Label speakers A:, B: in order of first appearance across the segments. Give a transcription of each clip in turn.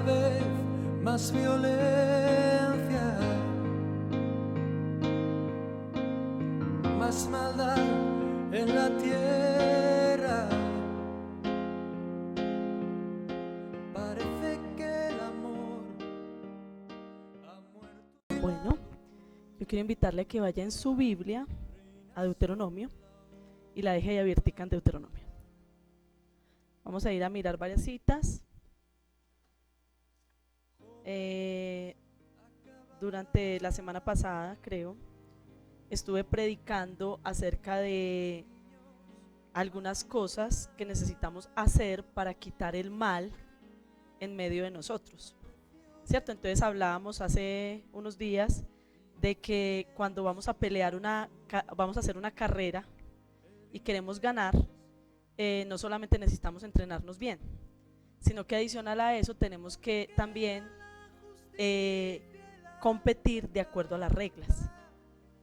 A: vez más violencia, más maldad en la tierra. Parece que el amor ha muerto.
B: Bueno, yo quiero invitarle a que vaya en su Biblia a Deuteronomio y la deje ahí abiertica en Deuteronomio. Vamos a ir a mirar varias citas. Durante la semana pasada, creo, estuve predicando acerca de algunas cosas que necesitamos hacer para quitar el mal en medio de nosotros, ¿cierto? Entonces hablábamos hace unos días de que cuando vamos a pelear vamos a hacer una carrera y queremos ganar, no solamente necesitamos entrenarnos bien, sino que adicional a eso tenemos que también competir de acuerdo a las reglas,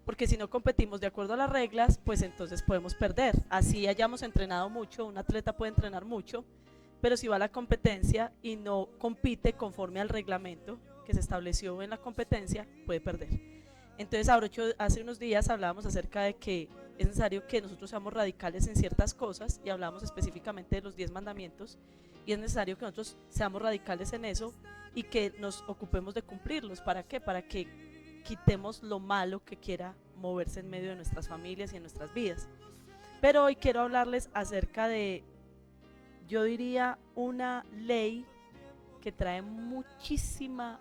B: porque si no competimos de acuerdo a las reglas, pues entonces podemos perder. Así hayamos entrenado mucho, un atleta puede entrenar mucho, pero si va a la competencia y no compite conforme al reglamento que se estableció en la competencia, puede perder. Entonces hace unos días hablábamos acerca de que es necesario que nosotros seamos radicales en ciertas cosas, y hablábamos específicamente de los 10 mandamientos, y es necesario que nosotros seamos radicales en eso y que nos ocupemos de cumplirlos. ¿Para qué? Para que quitemos lo malo que quiera moverse en medio de nuestras familias y en nuestras vidas. Pero hoy quiero hablarles acerca de, yo diría, una ley que trae muchísima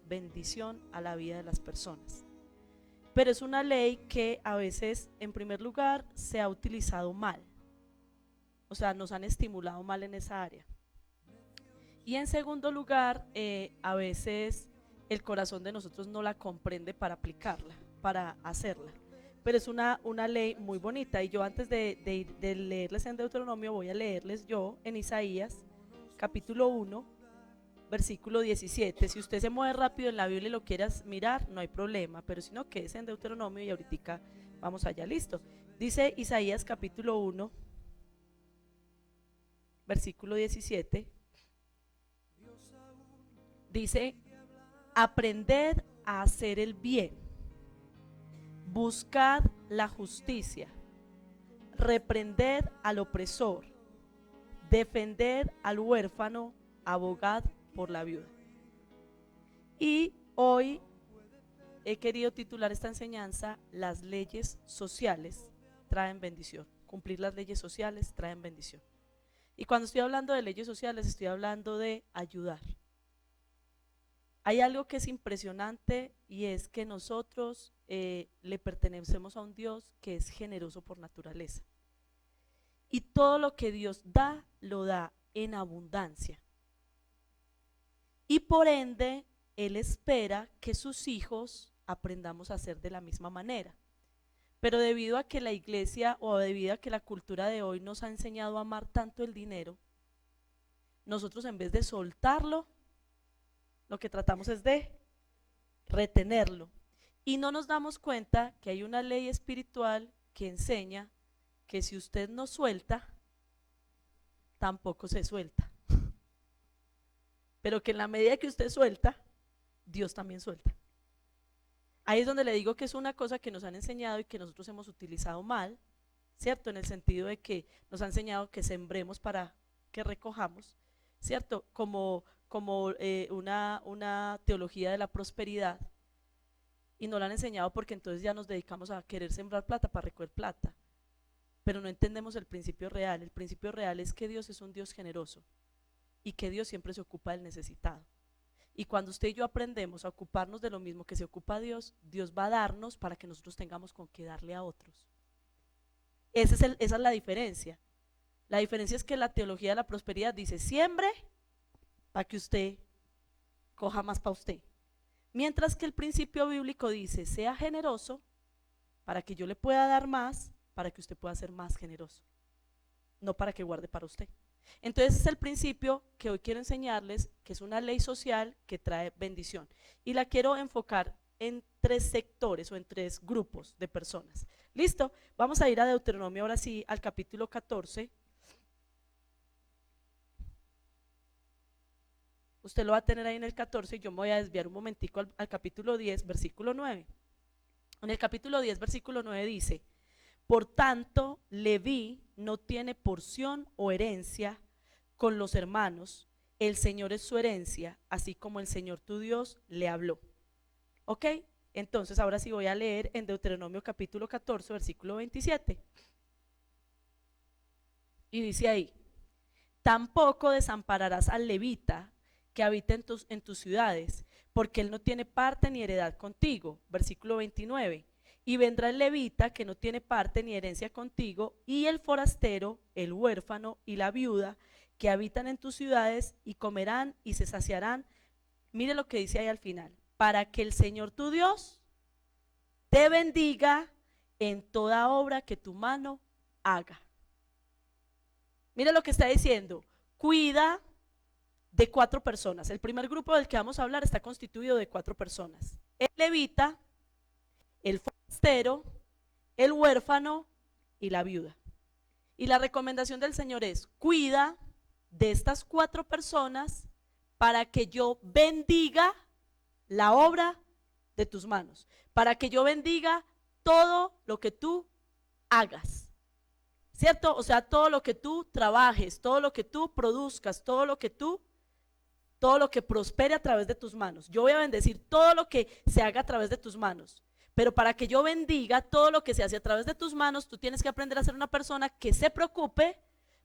B: bendición a la vida de las personas. Pero es una ley que a veces, en primer lugar, se ha utilizado mal. O sea, nos han estimulado mal en esa área. Y en segundo lugar, a veces el corazón de nosotros no la comprende para aplicarla, para hacerla. Pero es una ley muy bonita. Y yo antes de leerles en Deuteronomio, voy a leerles yo en Isaías, capítulo 1, versículo 17. Si usted se mueve rápido en la Biblia y lo quieras mirar, no hay problema, pero si no, quédese en Deuteronomio y ahorita vamos allá, listo. Dice Isaías capítulo 1, versículo 17. Dice: aprended a hacer el bien, buscad la justicia, reprended al opresor, defended al huérfano, abogad por la viuda. Y hoy he querido titular esta enseñanza: las leyes sociales traen bendición. Cumplir las leyes sociales traen bendición. Y cuando estoy hablando de leyes sociales, estoy hablando de ayudar. Hay algo que es impresionante, y es que nosotros le pertenecemos a un Dios que es generoso por naturaleza. Y todo lo que Dios da, lo da en abundancia. Y por ende, Él espera que sus hijos aprendamos a hacer de la misma manera. Pero debido a que la iglesia, o debido a que la cultura de hoy nos ha enseñado a amar tanto el dinero, nosotros, en vez de soltarlo, lo que tratamos es de retenerlo. Y no nos damos cuenta que hay una ley espiritual que enseña que si usted no suelta, tampoco se suelta. Pero que en la medida que usted suelta, Dios también suelta. Ahí es donde le digo que es una cosa que nos han enseñado y que nosotros hemos utilizado mal, ¿cierto? En el sentido de que nos ha enseñado que sembremos para que recojamos, ¿cierto? Como una teología de la prosperidad, y no la han enseñado porque entonces ya nos dedicamos a querer sembrar plata para recoger plata, pero no entendemos el principio real. El principio real es que Dios es un Dios generoso y que Dios siempre se ocupa del necesitado. Y cuando usted y yo aprendemos a ocuparnos de lo mismo que se ocupa Dios, Dios va a darnos para que nosotros tengamos con qué darle a otros. Esa es la diferencia. La diferencia es que la teología de la prosperidad dice: siembre para que usted coja más para usted. Mientras que el principio bíblico dice: sea generoso para que yo le pueda dar más, para que usted pueda ser más generoso, no para que guarde para usted. Entonces es el principio que hoy quiero enseñarles, que es una ley social que trae bendición, y la quiero enfocar en 3 sectores o en 3 grupos de personas. ¿Listo? Vamos a ir a Deuteronomio ahora sí, al capítulo 14. usted lo va a tener ahí en el 14 y yo me voy a desviar un momentico al capítulo 10, versículo 9. En el capítulo 10, versículo 9 dice: por tanto, Leví no tiene porción o herencia con los hermanos, el Señor es su herencia, así como el Señor tu Dios le habló. ¿Ok? Entonces ahora sí voy a leer en Deuteronomio capítulo 14, versículo 27. Y dice ahí: tampoco desampararás al levita que habita en tus ciudades, porque él no tiene parte ni heredad contigo. Versículo 29. Y vendrá el levita que no tiene parte ni herencia contigo, y el forastero, el huérfano y la viuda que habitan en tus ciudades, y comerán y se saciarán. Mire lo que dice ahí al final: para que el Señor tu Dios te bendiga en toda obra que tu mano haga. Mire lo que está diciendo: cuida de 4 personas. El primer grupo del que vamos a hablar está constituido de 4 personas: el levita, el forastero, el huérfano y la viuda. Y la recomendación del Señor es: cuida de estas 4 personas para que yo bendiga la obra de tus manos, para que yo bendiga todo lo que tú hagas, ¿cierto? O sea, todo lo que tú trabajes, todo lo que tú produzcas, todo lo que prospere a través de tus manos. Yo voy a bendecir todo lo que se haga a través de tus manos. Pero para que yo bendiga todo lo que se hace a través de tus manos, tú tienes que aprender a ser una persona que se preocupe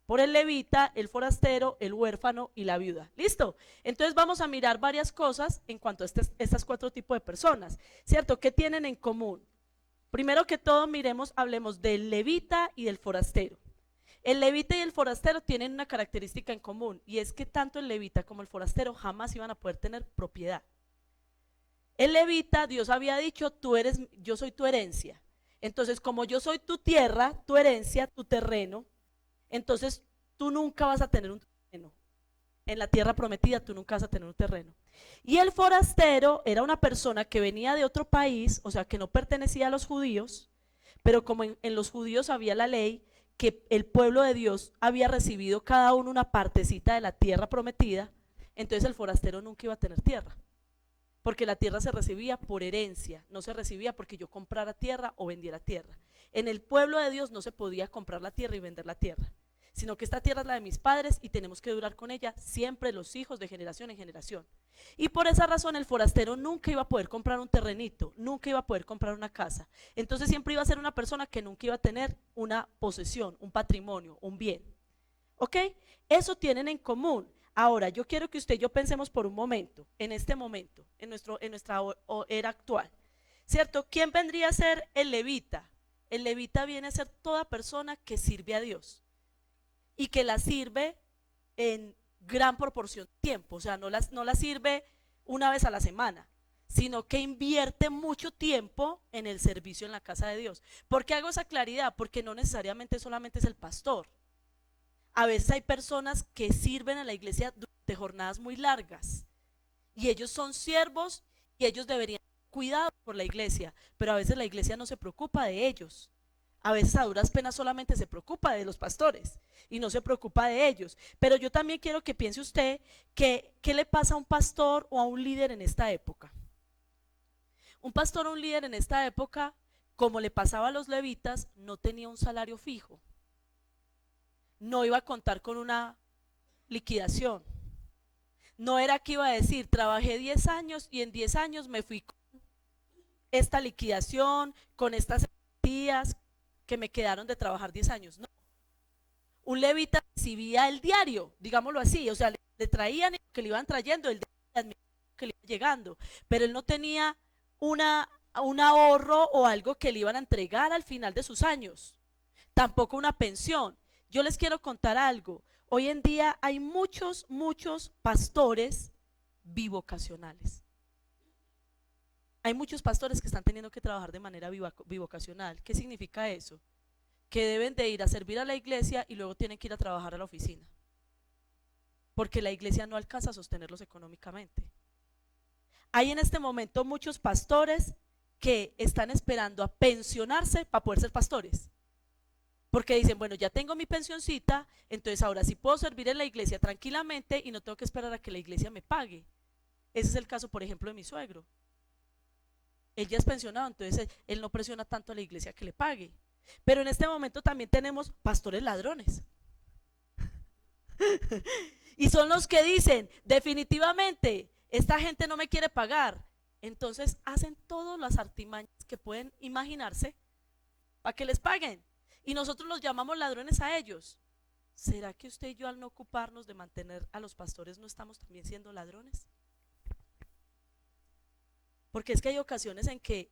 B: por el levita, el forastero, el huérfano y la viuda. ¿Listo? Entonces vamos a mirar varias cosas en cuanto a estas 4 tipos de personas, ¿cierto? ¿Qué tienen en común? Primero que todo, hablemos del levita y del forastero. El levita y el forastero tienen una característica en común, y es que tanto el levita como el forastero jamás iban a poder tener propiedad. El levita, Dios había dicho: yo soy tu herencia. Entonces, como yo soy tu tierra, tu herencia, tu terreno, entonces tú nunca vas a tener un terreno. En la tierra prometida tú nunca vas a tener un terreno. Y el forastero era una persona que venía de otro país, o sea, que no pertenecía a los judíos, pero como en los judíos había la ley que el pueblo de Dios había recibido cada uno una partecita de la tierra prometida, entonces el forastero nunca iba a tener tierra. Porque la tierra se recibía por herencia, no se recibía porque yo comprara tierra o vendiera tierra. En el pueblo de Dios no se podía comprar la tierra y vender la tierra, sino que esta tierra es la de mis padres y tenemos que durar con ella siempre los hijos de generación en generación. Y por esa razón el forastero nunca iba a poder comprar un terrenito, nunca iba a poder comprar una casa. Entonces siempre iba a ser una persona que nunca iba a tener una posesión, un patrimonio, un bien. ¿Ok? Eso tienen en común. Ahora, yo quiero que usted y yo pensemos por un momento, en este momento, en nuestra era actual, ¿cierto? ¿Quién vendría a ser el levita? El levita viene a ser toda persona que sirve a Dios y que la sirve en gran proporción de tiempo, o sea, no la sirve una vez a la semana, sino que invierte mucho tiempo en el servicio en la casa de Dios. ¿Por qué hago esa claridad? Porque no necesariamente solamente es el pastor. A veces hay personas que sirven a la iglesia durante jornadas muy largas y ellos son siervos y ellos deberían cuidar por la iglesia, pero a veces la iglesia no se preocupa de ellos. A veces a duras penas solamente se preocupa de los pastores y no se preocupa de ellos. Pero yo también quiero que piense usted que ¿qué le pasa a un pastor o a un líder en esta época? Un pastor o un líder en esta época, como le pasaba a los levitas, no tenía un salario fijo. No iba a contar con una liquidación. No era que iba a decir: trabajé 10 años y en 10 años me fui con esta liquidación, con estas días que me quedaron de trabajar 10 años. No. Un levita recibía el diario, digámoslo así, o sea, le traían lo que le iban trayendo, el diario que le iba llegando, pero él no tenía un ahorro o algo que le iban a entregar al final de sus años, tampoco una pensión. Yo les quiero contar algo. Hoy en día hay muchos pastores bivocacionales. Hay muchos pastores que están teniendo que trabajar de manera bivocacional. ¿Qué significa eso? Que deben de ir a servir a la iglesia y luego tienen que ir a trabajar a la oficina, porque la iglesia no alcanza a sostenerlos económicamente. Hay en este momento muchos pastores que están esperando a pensionarse para poder ser pastores. Porque dicen, bueno, ya tengo mi pensioncita, entonces ahora sí puedo servir en la iglesia tranquilamente y no tengo que esperar a que la iglesia me pague. Ese es el caso, por ejemplo, de mi suegro. Él ya es pensionado, entonces él no presiona tanto a la iglesia que le pague. Pero en este momento también tenemos pastores ladrones. Y son los que dicen, definitivamente, esta gente no me quiere pagar. Entonces hacen todas las artimañas que pueden imaginarse para que les paguen. Y nosotros los llamamos ladrones a ellos. ¿Será que usted y yo, al no ocuparnos de mantener a los pastores, no estamos también siendo ladrones? Porque es que hay ocasiones en que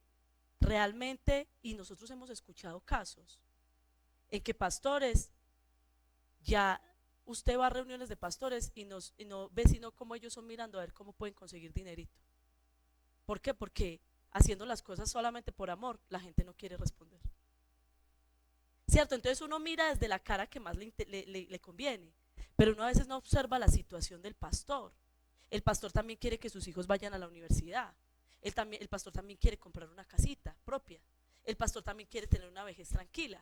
B: realmente, y nosotros hemos escuchado casos, en que pastores, ya usted va a reuniones de pastores y no ve sino cómo ellos son mirando a ver cómo pueden conseguir dinerito. ¿Por qué? Porque haciendo las cosas solamente por amor, la gente no quiere responder. ¿Cierto? Entonces uno mira desde la cara que más le conviene, pero uno a veces no observa la situación del pastor. El pastor también quiere que sus hijos vayan a la universidad. El pastor también quiere comprar una casita propia. El pastor también quiere tener una vejez tranquila.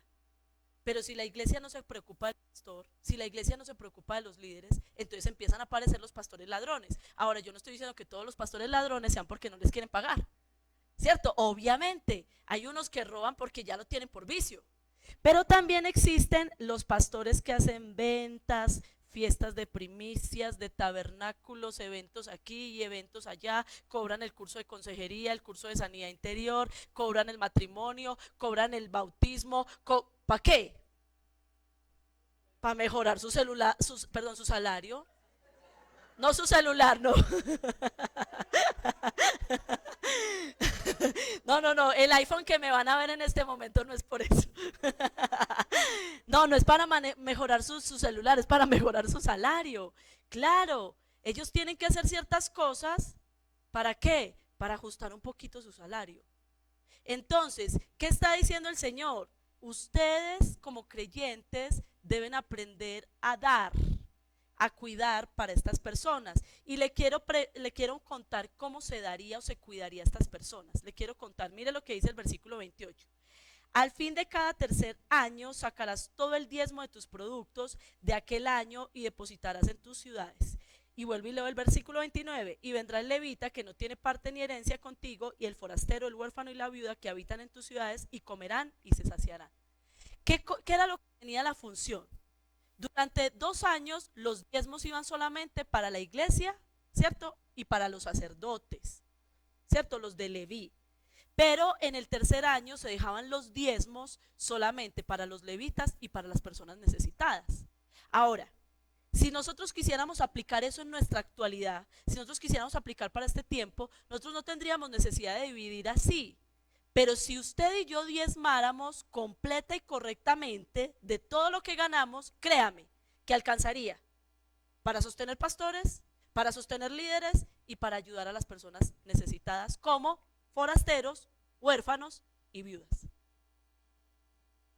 B: Pero si la iglesia no se preocupa del pastor, si la iglesia no se preocupa de los líderes, entonces empiezan a aparecer los pastores ladrones. Ahora, yo no estoy diciendo que todos los pastores ladrones sean porque no les quieren pagar, ¿cierto? Obviamente, hay unos que roban porque ya lo tienen por vicio. Pero también existen los pastores que hacen ventas, fiestas de primicias, de tabernáculos, eventos aquí y eventos allá, cobran el curso de consejería, el curso de sanidad interior, cobran el matrimonio, cobran el bautismo, ¿para qué? Para mejorar su celular, su salario. No su celular, no. No, el iPhone que me van a ver en este momento no es por eso. No es para mejorar su celular, es para mejorar su salario. Claro, ellos tienen que hacer ciertas cosas. ¿Para qué? Para ajustar un poquito su salario. Entonces, ¿qué está diciendo el Señor? Ustedes como creyentes deben aprender a dar, a cuidar para estas personas. Y le quiero contar cómo se daría o se cuidaría a estas personas. Le quiero contar, mire lo que dice el versículo 28. Al fin de cada tercer año sacarás todo el diezmo de tus productos de aquel año y depositarás en tus ciudades. Y vuelvo y leo el versículo 29. Y vendrá el levita que no tiene parte ni herencia contigo, y el forastero, el huérfano y la viuda que habitan en tus ciudades, y comerán y se saciarán. ¿Qué era lo que tenía la función? Durante 2 años los diezmos iban solamente para la iglesia, ¿cierto? Y para los sacerdotes, ¿cierto? Los de Leví. Pero en el tercer año se dejaban los diezmos solamente para los levitas y para las personas necesitadas. Ahora, si nosotros quisiéramos aplicar eso en nuestra actualidad, si nosotros quisiéramos aplicar para este tiempo, nosotros no tendríamos necesidad de dividir así. Pero si usted y yo diezmáramos completa y correctamente de todo lo que ganamos, créame que alcanzaría para sostener pastores, para sostener líderes y para ayudar a las personas necesitadas como forasteros, huérfanos y viudas.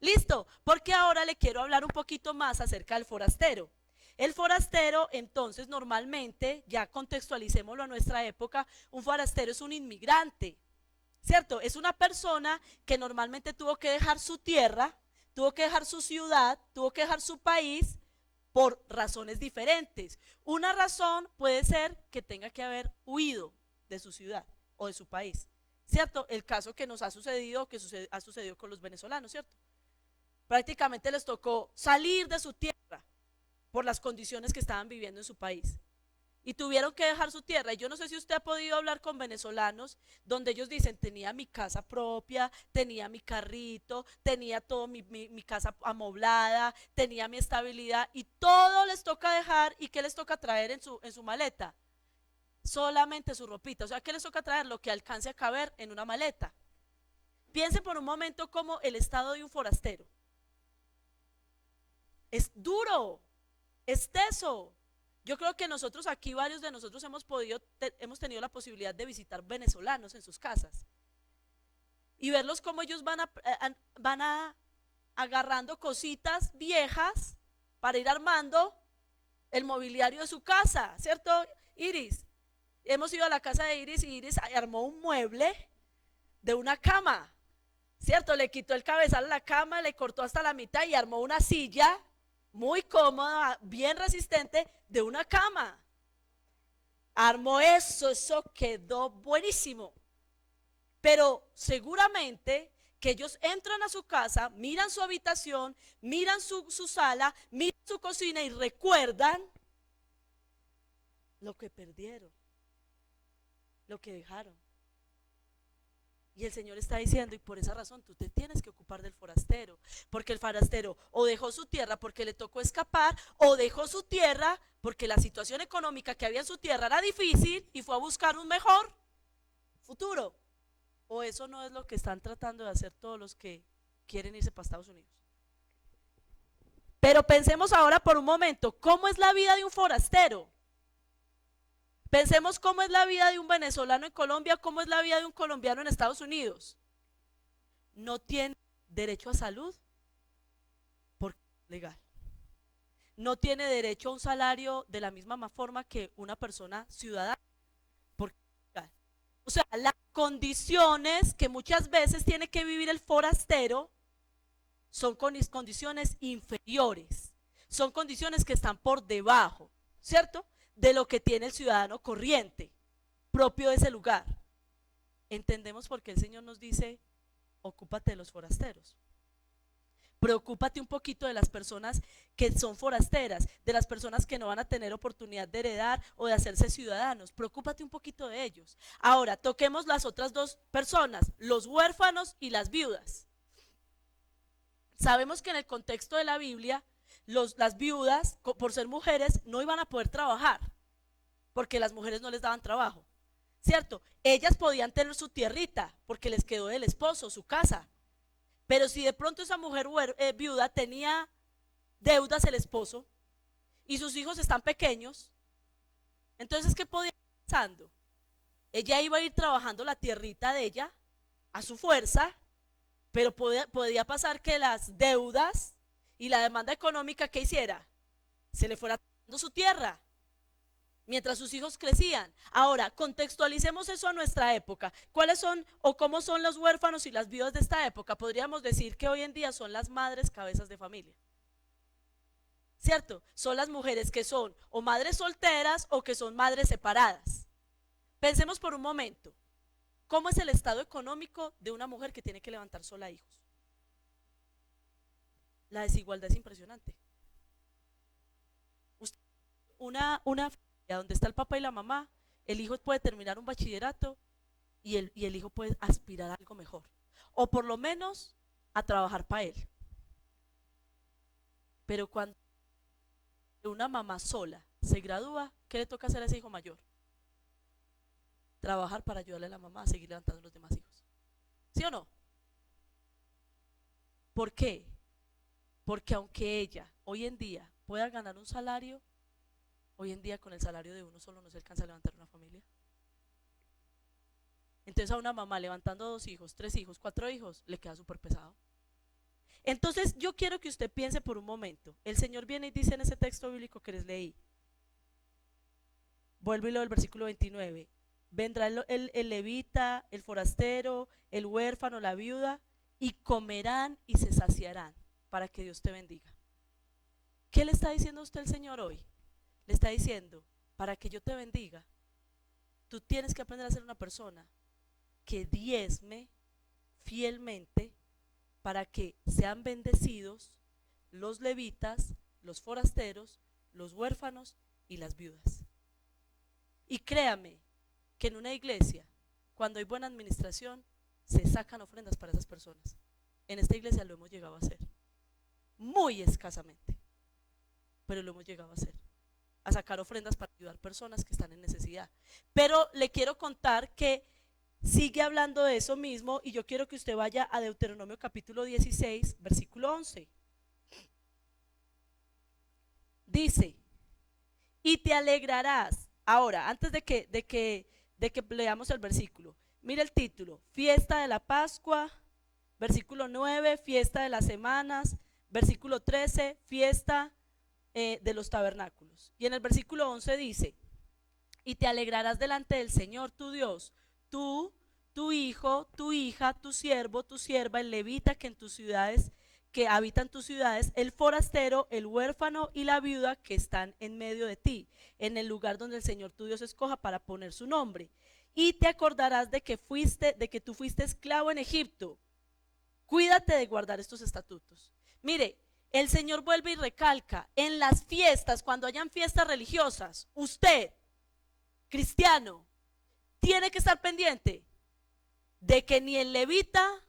B: Listo, porque ahora le quiero hablar un poquito más acerca del forastero. El forastero, entonces, normalmente, ya contextualicémoslo a nuestra época, un forastero es un inmigrante, ¿cierto? Es una persona que normalmente tuvo que dejar su tierra, tuvo que dejar su ciudad, tuvo que dejar su país por razones diferentes. Una razón puede ser que tenga que haber huido de su ciudad o de su país, ¿cierto? El caso que nos ha sucedido, ha sucedido con los venezolanos, ¿cierto? Prácticamente les tocó salir de su tierra por las condiciones que estaban viviendo en su país. Y tuvieron que dejar su tierra. Y yo no sé si usted ha podido hablar con venezolanos donde ellos dicen, tenía mi casa propia, tenía mi carrito, tenía todo mi casa amoblada, tenía mi estabilidad, y todo les toca dejar. ¿Y qué les toca traer en su maleta? Solamente su ropita. O sea, ¿qué les toca traer? Lo que alcance a caber en una maleta. Piensen por un momento como el estado de un forastero. Es duro, es teso. Yo creo que nosotros aquí, varios de nosotros hemos tenido la posibilidad de visitar venezolanos en sus casas y verlos cómo ellos van agarrando cositas viejas para ir armando el mobiliario de su casa, ¿cierto, Iris? Hemos ido a la casa de Iris y Iris armó un mueble de una cama, ¿cierto? Le quitó el cabezal a la cama, le cortó hasta la mitad y armó una silla muy cómoda, bien resistente, de una cama. Armó eso quedó buenísimo. Pero seguramente que ellos entran a su casa, miran su habitación, miran su sala, miran su cocina y recuerdan lo que perdieron, lo que dejaron. Y el Señor está diciendo, y por esa razón tú te tienes que ocupar del forastero, porque el forastero o dejó su tierra porque le tocó escapar, o dejó su tierra porque la situación económica que había en su tierra era difícil y fue a buscar un mejor futuro. O eso no es lo que están tratando de hacer todos los que quieren irse para Estados Unidos. Pero pensemos ahora por un momento, ¿cómo es la vida de un forastero? Pensemos cómo es la vida de un venezolano en Colombia, cómo es la vida de un colombiano en Estados Unidos. No tiene derecho a salud porque es legal. No tiene derecho a un salario de la misma forma que una persona ciudadana porque es legal. O sea, las condiciones que muchas veces tiene que vivir el forastero son condiciones inferiores, son condiciones que están por debajo, ¿cierto?, de lo que tiene el ciudadano corriente, propio de ese lugar. Entendemos por qué el Señor nos dice, ocúpate de los forasteros. Preocúpate un poquito de las personas que son forasteras, de las personas que no van a tener oportunidad de heredar o de hacerse ciudadanos. Preocúpate un poquito de ellos. Ahora, toquemos las otras dos personas, los huérfanos y las viudas. Sabemos que en el contexto de la Biblia, las viudas, por ser mujeres, no iban a poder trabajar, porque las mujeres no les daban trabajo, ¿cierto? Ellas podían tener su tierrita, porque les quedó del esposo, su casa. Pero si de pronto esa mujer viuda tenía deudas el esposo y sus hijos están pequeños, entonces ¿qué podía ir pasando? Ella iba a ir trabajando la tierrita de ella a su fuerza, pero podía pasar que las deudas y la demanda económica que hiciera se le fuera dando su tierra mientras sus hijos crecían. Ahora, contextualicemos eso a nuestra época. ¿Cuáles son o cómo son los huérfanos y las viudas de esta época? Podríamos decir que hoy en día son las madres cabezas de familia, ¿cierto? Son las mujeres que son o madres solteras o que son madres separadas. Pensemos por un momento, ¿cómo es el estado económico de una mujer que tiene que levantar sola hijos? La desigualdad es impresionante. Una familia donde está el papá y la mamá, el hijo puede terminar un bachillerato y el hijo puede aspirar a algo mejor, o por lo menos a trabajar para él. Pero cuando una mamá sola se gradúa, ¿qué le toca hacer a ese hijo mayor? Trabajar para ayudarle a la mamá a seguir levantando a los demás hijos. ¿Sí o no? ¿Por qué? Porque aunque ella hoy en día pueda ganar un salario, hoy en día con el salario de uno solo no se alcanza a levantar una familia. Entonces a una mamá levantando 2 hijos, 3 hijos, 4 hijos, le queda súper pesado. Entonces yo quiero que usted piense por un momento. El Señor viene y dice en ese texto bíblico que les leí, vuelvo y leo el versículo 29, vendrá el levita, el forastero, el huérfano, la viuda, y comerán y se saciarán para que Dios te bendiga. ¿Qué le está diciendo a usted el Señor hoy? Le está diciendo, para que yo te bendiga, tú tienes que aprender a ser una persona que diezme fielmente para que sean bendecidos los levitas, los forasteros, los huérfanos y las viudas. Y créame que en una iglesia, cuando hay buena administración, se sacan ofrendas para esas personas. En esta iglesia lo hemos llegado a hacer, muy escasamente, pero lo hemos llegado a hacer, a sacar ofrendas para ayudar personas que están en necesidad. Pero le quiero contar que sigue hablando de eso mismo y yo quiero que usted vaya a Deuteronomio capítulo 16, versículo 11. Dice, y te alegrarás. Ahora, antes de que leamos el versículo, mire el título, fiesta de la Pascua, versículo 9, fiesta de las semanas, versículo 13, fiesta de los tabernáculos. Y en el versículo 11 dice, y te alegrarás delante del Señor tu Dios, tú, tu hijo, tu hija, tu siervo, tu sierva, el levita que en tus ciudades, que habitan tus ciudades, el forastero, el huérfano y la viuda que están en medio de ti, en el lugar donde el Señor tu Dios escoja para poner su nombre. Y te acordarás de que tú fuiste esclavo en Egipto. Cuídate de guardar estos estatutos. Mire, el Señor vuelve y recalca, en las fiestas, cuando hayan fiestas religiosas, usted, cristiano, tiene que estar pendiente de que ni el levita,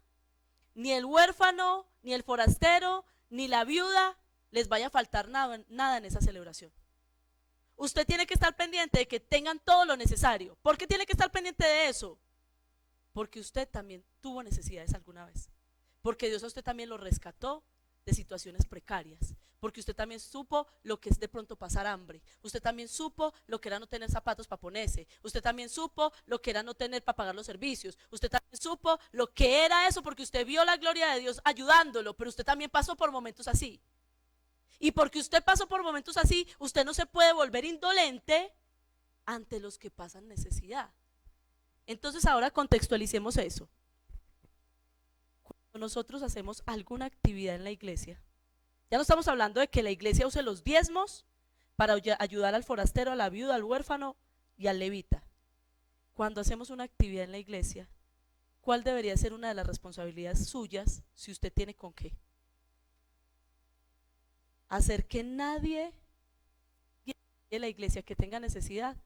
B: ni el huérfano, ni el forastero, ni la viuda les vaya a faltar nada en esa celebración. Usted tiene que estar pendiente de que tengan todo lo necesario. ¿Por qué tiene que estar pendiente de eso? Porque usted también tuvo necesidades alguna vez. Porque Dios a usted también lo rescató de situaciones precarias. Porque usted también supo lo que es de pronto pasar hambre. Usted también supo lo que era no tener zapatos para ponerse. Usted también supo lo que era no tener para pagar los servicios. Usted también supo lo que era eso porque usted vio la gloria de Dios ayudándolo. Pero usted también pasó por momentos así. Y porque usted pasó por momentos así, usted no se puede volver indolente ante los que pasan necesidad. Entonces ahora contextualicemos eso. Cuando nosotros hacemos alguna actividad en la iglesia, ya no estamos hablando de que la iglesia use los diezmos para ayudar al forastero, a la viuda, al huérfano y al levita. Cuando hacemos una actividad en la iglesia, ¿cuál debería ser una de las responsabilidades suyas si usted tiene con qué? Hacer que nadie de la iglesia que tenga necesidad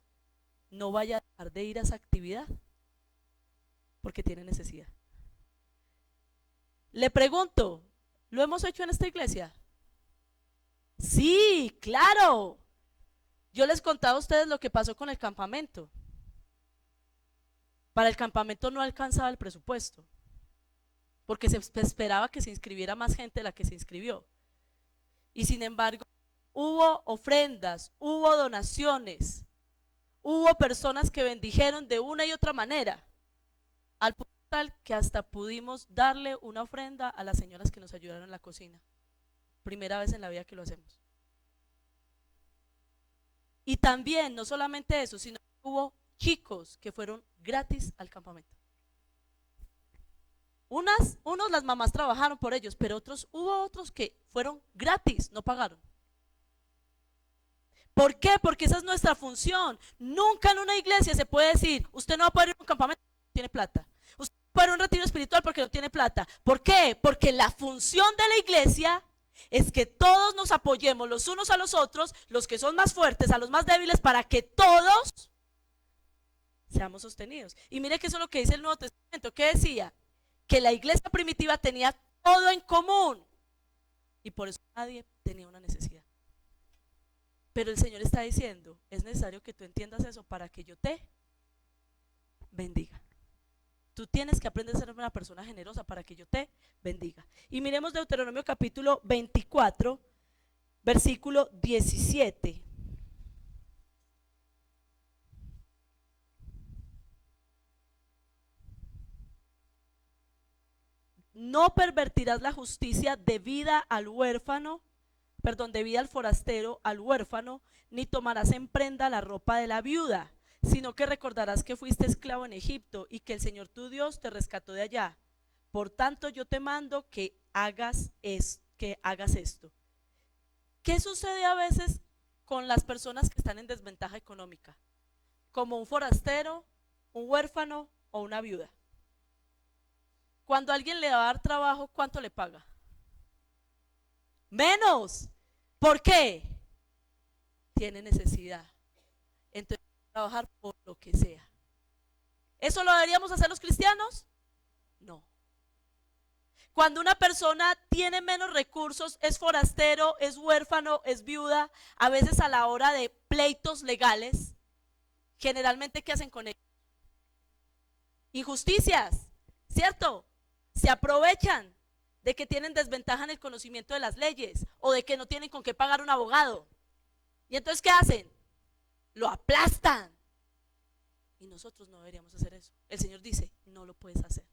B: no vaya a dejar de ir a esa actividad porque tiene necesidad. Le pregunto, ¿lo hemos hecho en esta iglesia? Sí, claro. Yo les contaba a ustedes lo que pasó con el campamento. Para el campamento no alcanzaba el presupuesto porque se esperaba que se inscribiera más gente de la que se inscribió. Y sin embargo, hubo ofrendas, hubo donaciones, hubo personas que bendijeron de una y otra manera, al punto tal que hasta pudimos darle una ofrenda a las señoras que nos ayudaron en la cocina. Primera vez en la vida que lo hacemos. Y también, no solamente eso, sino que hubo chicos que fueron gratis al campamento. Unos las mamás trabajaron por ellos, pero hubo otros que fueron gratis, no pagaron. ¿Por qué? Porque esa es nuestra función. Nunca en una iglesia se puede decir, usted no va a poder ir a un campamento porque no tiene plata. Usted no va a poder ir a un retiro espiritual porque no tiene plata. ¿Por qué? Porque la función de la iglesia es que todos nos apoyemos los unos a los otros, los que son más fuertes a los más débiles, para que todos seamos sostenidos. Y mire que eso es lo que dice el Nuevo Testamento. ¿Qué decía? Que la iglesia primitiva tenía todo en común y por eso nadie tenía una necesidad. Pero el Señor está diciendo, es necesario que tú entiendas eso para que yo te bendiga. Tú tienes que aprender a ser una persona generosa para que yo te bendiga. Y miremos Deuteronomio capítulo 24, versículo 17. No pervertirás la justicia debida al huérfano, debida al forastero, al huérfano, ni tomarás en prenda la ropa de la viuda, sino que recordarás que fuiste esclavo en Egipto y que el Señor tu Dios te rescató de allá. Por tanto, yo te mando que hagas esto. ¿Qué sucede a veces con las personas que están en desventaja económica? Como un forastero, un huérfano o una viuda. Cuando alguien le va a dar trabajo, ¿cuánto le paga? Menos. ¿Por qué? Tiene necesidad. Entonces, trabajar por lo que sea. ¿Eso lo deberíamos hacer los cristianos? No. Cuando una persona tiene menos recursos, es forastero, es huérfano, es viuda, a veces a la hora de pleitos legales, generalmente, ¿qué hacen con ellos? Injusticias, ¿cierto? Se aprovechan de que tienen desventaja en el conocimiento de las leyes o de que no tienen con qué pagar un abogado. ¿Y entonces qué hacen? Lo aplastan. Y nosotros no deberíamos hacer eso. El Señor dice, no lo puedes hacer.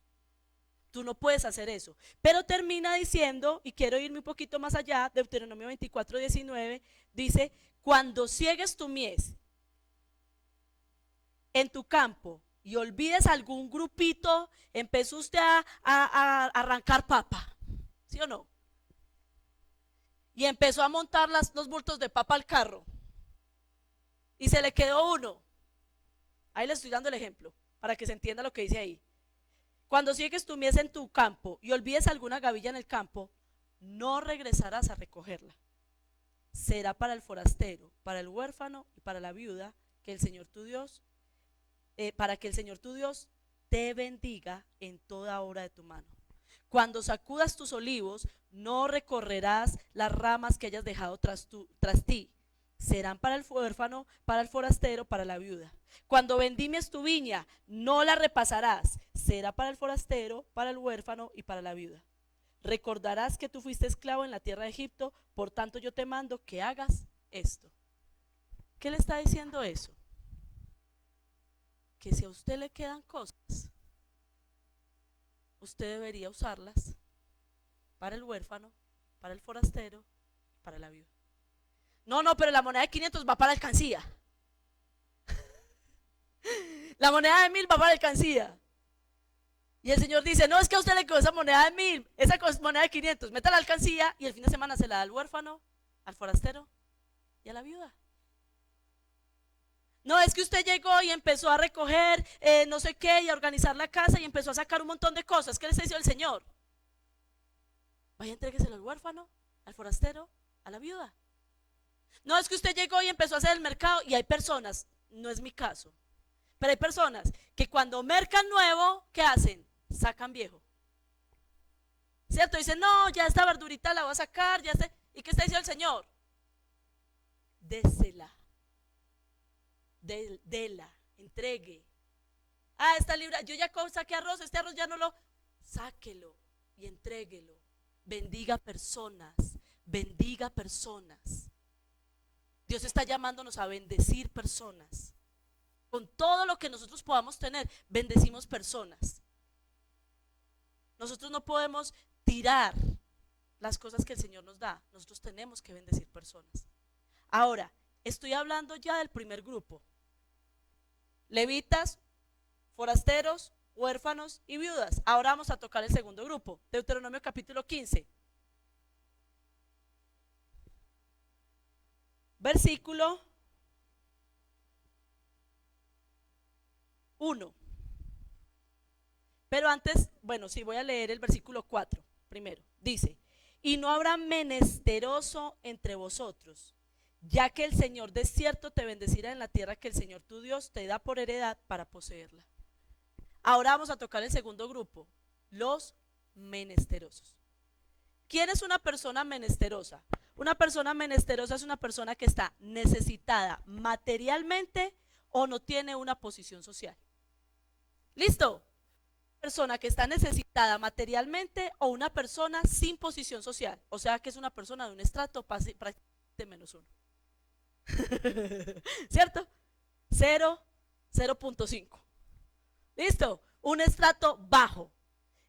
B: Tú no puedes hacer eso. Pero termina diciendo, y quiero irme un poquito más allá, Deuteronomio 24, 19, dice, cuando ciegues tu mies en tu campo y olvides algún grupito, empezó usted a arrancar papa, ¿sí o no? Y empezó a montar los bultos de papa al carro y se le quedó uno. Ahí le estoy dando el ejemplo para que se entienda lo que dice ahí. Cuando sigues tu mies en tu campo y olvides alguna gavilla en el campo, no regresarás a recogerla. Será para el forastero, para el huérfano y para la viuda que el Señor tu Dios, para que el Señor tu Dios te bendiga en toda obra de tu mano. Cuando sacudas tus olivos, no recorrerás las ramas que hayas dejado tras ti. Serán para el huérfano, para el forastero, para la viuda. Cuando vendimes tu viña, no la repasarás. Será para el forastero, para el huérfano y para la viuda. Recordarás que tú fuiste esclavo en la tierra de Egipto, por tanto yo te mando que hagas esto. ¿Qué le está diciendo eso? Que si a usted le quedan cosas, usted debería usarlas para el huérfano, para el forastero, para la viuda. No, pero la moneda de 500 va para alcancía. La moneda de 1000 va para alcancía. Y el Señor dice, no, es que a usted le quedó esa moneda de 1000, esa moneda de 500, meta la alcancía y el fin de semana se la da al huérfano, al forastero y a la viuda. No, es que usted llegó y empezó a recoger no sé qué y a organizar la casa y empezó a sacar un montón de cosas. ¿Qué le está diciendo el Señor? Vaya, entrégueselo al huérfano, al forastero, a la viuda. No, es que usted llegó y empezó a hacer el mercado y hay personas, no es mi caso, pero hay personas que cuando mercan nuevo, ¿qué hacen? Sacan viejo. ¿Cierto? Dicen, no, ya esta verdurita la voy a sacar, ya sé. ¿Y qué está diciendo el Señor? Désela. Dela, entregue. Ah, esta libra, yo ya saqué arroz, este arroz ya no lo, sáquelo y entréguelo. Bendiga personas, bendiga personas. Dios está llamándonos a bendecir personas. Con todo lo que nosotros podamos tener, bendecimos personas. Nosotros no podemos tirar las cosas que el Señor nos da. Nosotros tenemos que bendecir personas. Ahora, estoy hablando ya del primer grupo. Levitas, forasteros, huérfanos y viudas. Ahora vamos a tocar el segundo grupo. Deuteronomio capítulo 15. Versículo 1. Pero antes, bueno, sí, voy a leer el versículo 4 primero. Dice, y no habrá menesteroso entre vosotros, ya que el Señor de cierto te bendecirá en la tierra que el Señor tu Dios te da por heredad para poseerla. Ahora vamos a tocar el segundo grupo, los menesterosos. ¿Quién es una persona menesterosa? Una persona menesterosa es una persona que está necesitada materialmente o no tiene una posición social. ¿Listo? Persona que está necesitada materialmente o una persona sin posición social. O sea que es una persona de un estrato prácticamente -1. ¿Cierto? 0.5. ¿Listo? Un estrato bajo.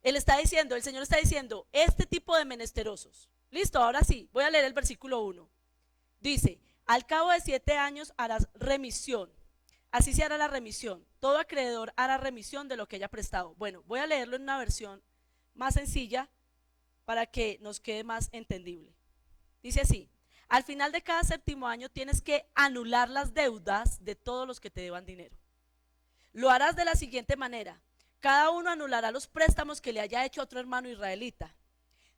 B: El Señor está diciendo, este tipo de menesterosos. Listo, ahora sí, voy a leer el versículo 1. Dice, al cabo de 7 años harás remisión. Así se hará la remisión. Todo acreedor hará remisión de lo que haya prestado. Bueno, voy a leerlo en una versión más sencilla para que nos quede más entendible. Dice así, al final de cada 7º año tienes que anular las deudas de todos los que te deban dinero. Lo harás de la siguiente manera. Cada uno anulará los préstamos que le haya hecho a otro hermano israelita.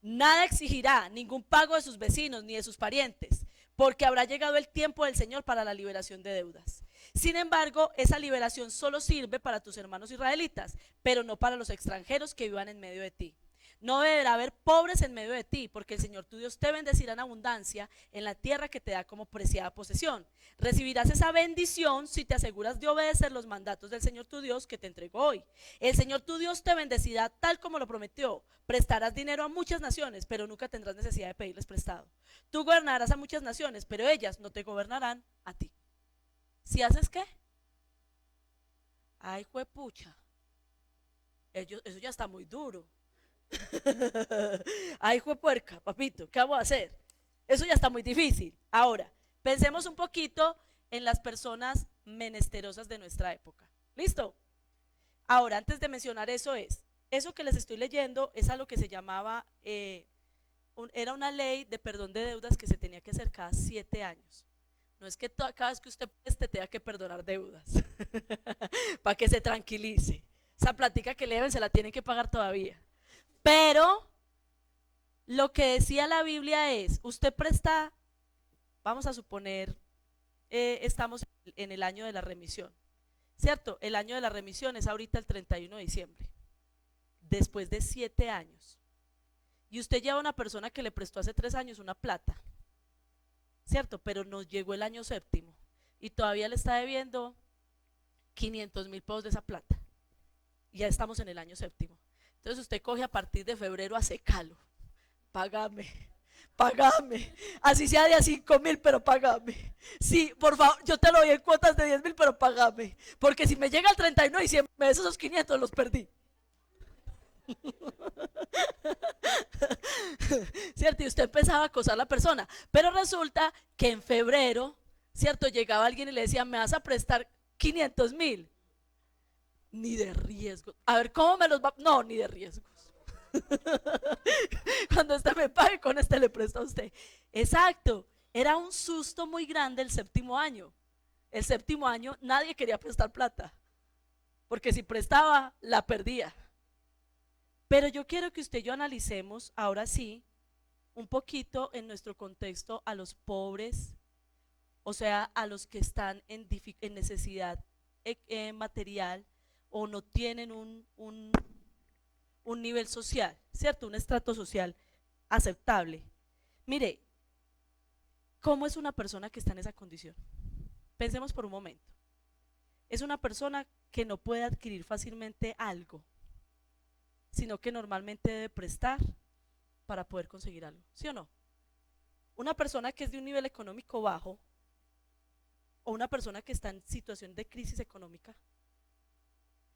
B: Nada exigirá ningún pago de sus vecinos ni de sus parientes, porque habrá llegado el tiempo del Señor para la liberación de deudas. Sin embargo, esa liberación solo sirve para tus hermanos israelitas, pero no para los extranjeros que vivan en medio de ti. No deberá haber pobres en medio de ti, porque el Señor tu Dios te bendecirá en abundancia en la tierra que te da como preciada posesión. Recibirás esa bendición si te aseguras de obedecer los mandatos del Señor tu Dios que te entregó hoy. El Señor tu Dios te bendecirá tal como lo prometió. Prestarás dinero a muchas naciones, pero nunca tendrás necesidad de pedirles prestado. Tú gobernarás a muchas naciones, pero ellas no te gobernarán a ti. ¿Si haces qué? Ay, juepucha. Eso ya está muy duro. Ay, juepuerca, papito, ¿qué vamos a hacer? Eso ya está muy difícil. Ahora, pensemos un poquito en las personas menesterosas de nuestra época. ¿Listo? Ahora, antes de mencionar eso que les estoy leyendo es a lo que se llamaba, era una ley de perdón de deudas que se tenía que hacer cada 7 años. No es que cada vez que usted tenga que perdonar deudas, para que se tranquilice. Esa plática que le deben se la tienen que pagar todavía. Pero lo que decía la Biblia es, usted presta, vamos a suponer, estamos en el año de la remisión, ¿cierto? El año de la remisión es ahorita el 31 de diciembre, después de 7 años. Y usted lleva a una persona que le prestó hace 3 años una plata, ¿cierto? Pero nos llegó el año séptimo y todavía le está debiendo 500.000 pesos de esa plata. Y ya estamos en el año séptimo. Entonces usted coge a partir de febrero a secalo. Págame, págame. Así sea de a 5.000, pero págame. Sí, por favor, yo te lo doy en cuotas de 10.000, pero págame. Porque si me llega el 31 de diciembre, esos 500 los perdí. ¿Cierto? Y usted empezaba a acosar a la persona. Pero resulta que en febrero, ¿cierto? Llegaba alguien y le decía, ¿me vas a prestar 500.000? Ni de riesgo. A ver, ¿cómo me los va? No, ni de riesgos. Cuando usted me pague, con este le presto a usted. Exacto. Era un susto muy grande el séptimo año. El séptimo año nadie quería prestar plata, porque si prestaba, la perdía. Pero yo quiero que usted y yo analicemos, ahora sí, un poquito en nuestro contexto a los pobres, o sea, a los que están en necesidad material o no tienen un nivel social, ¿cierto? Un estrato social aceptable. Mire, ¿cómo es una persona que está en esa condición? Pensemos por un momento. Es una persona que no puede adquirir fácilmente algo, sino que normalmente debe prestar para poder conseguir algo, ¿sí o no? Una persona que es de un nivel económico bajo o una persona que está en situación de crisis económica,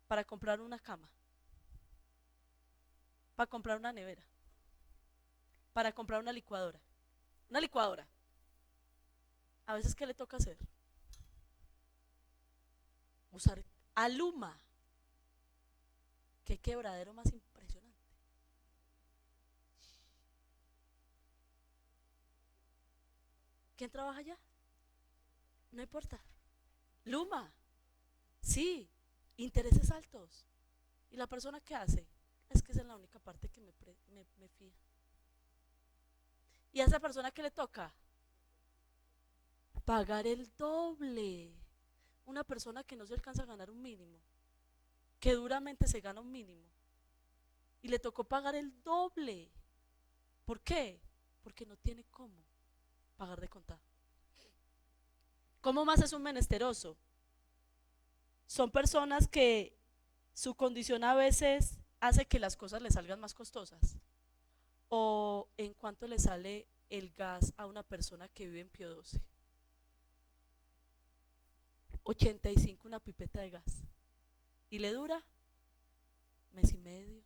B: para comprar una cama, para comprar una nevera, para comprar una licuadora. Una licuadora. A veces, ¿qué le toca hacer? Usar Aluma. Qué quebradero más impresionante. ¿Quién trabaja allá? No importa. Luma. Sí. Intereses altos. ¿Y la persona qué hace? Es que esa es la única parte que me fía. ¿Y a esa persona qué le toca? Pagar el doble. Una persona que no se alcanza a ganar un mínimo, que duramente se gana un mínimo, y le tocó pagar el doble. ¿Por qué? Porque no tiene cómo pagar de contado. ¿Cómo más es un menesteroso? Son personas que su condición a veces hace que las cosas le salgan más costosas. O en cuanto le sale el gas a una persona que vive en Pío 12. 85 una pipeta de gas. Y le dura mes y medio.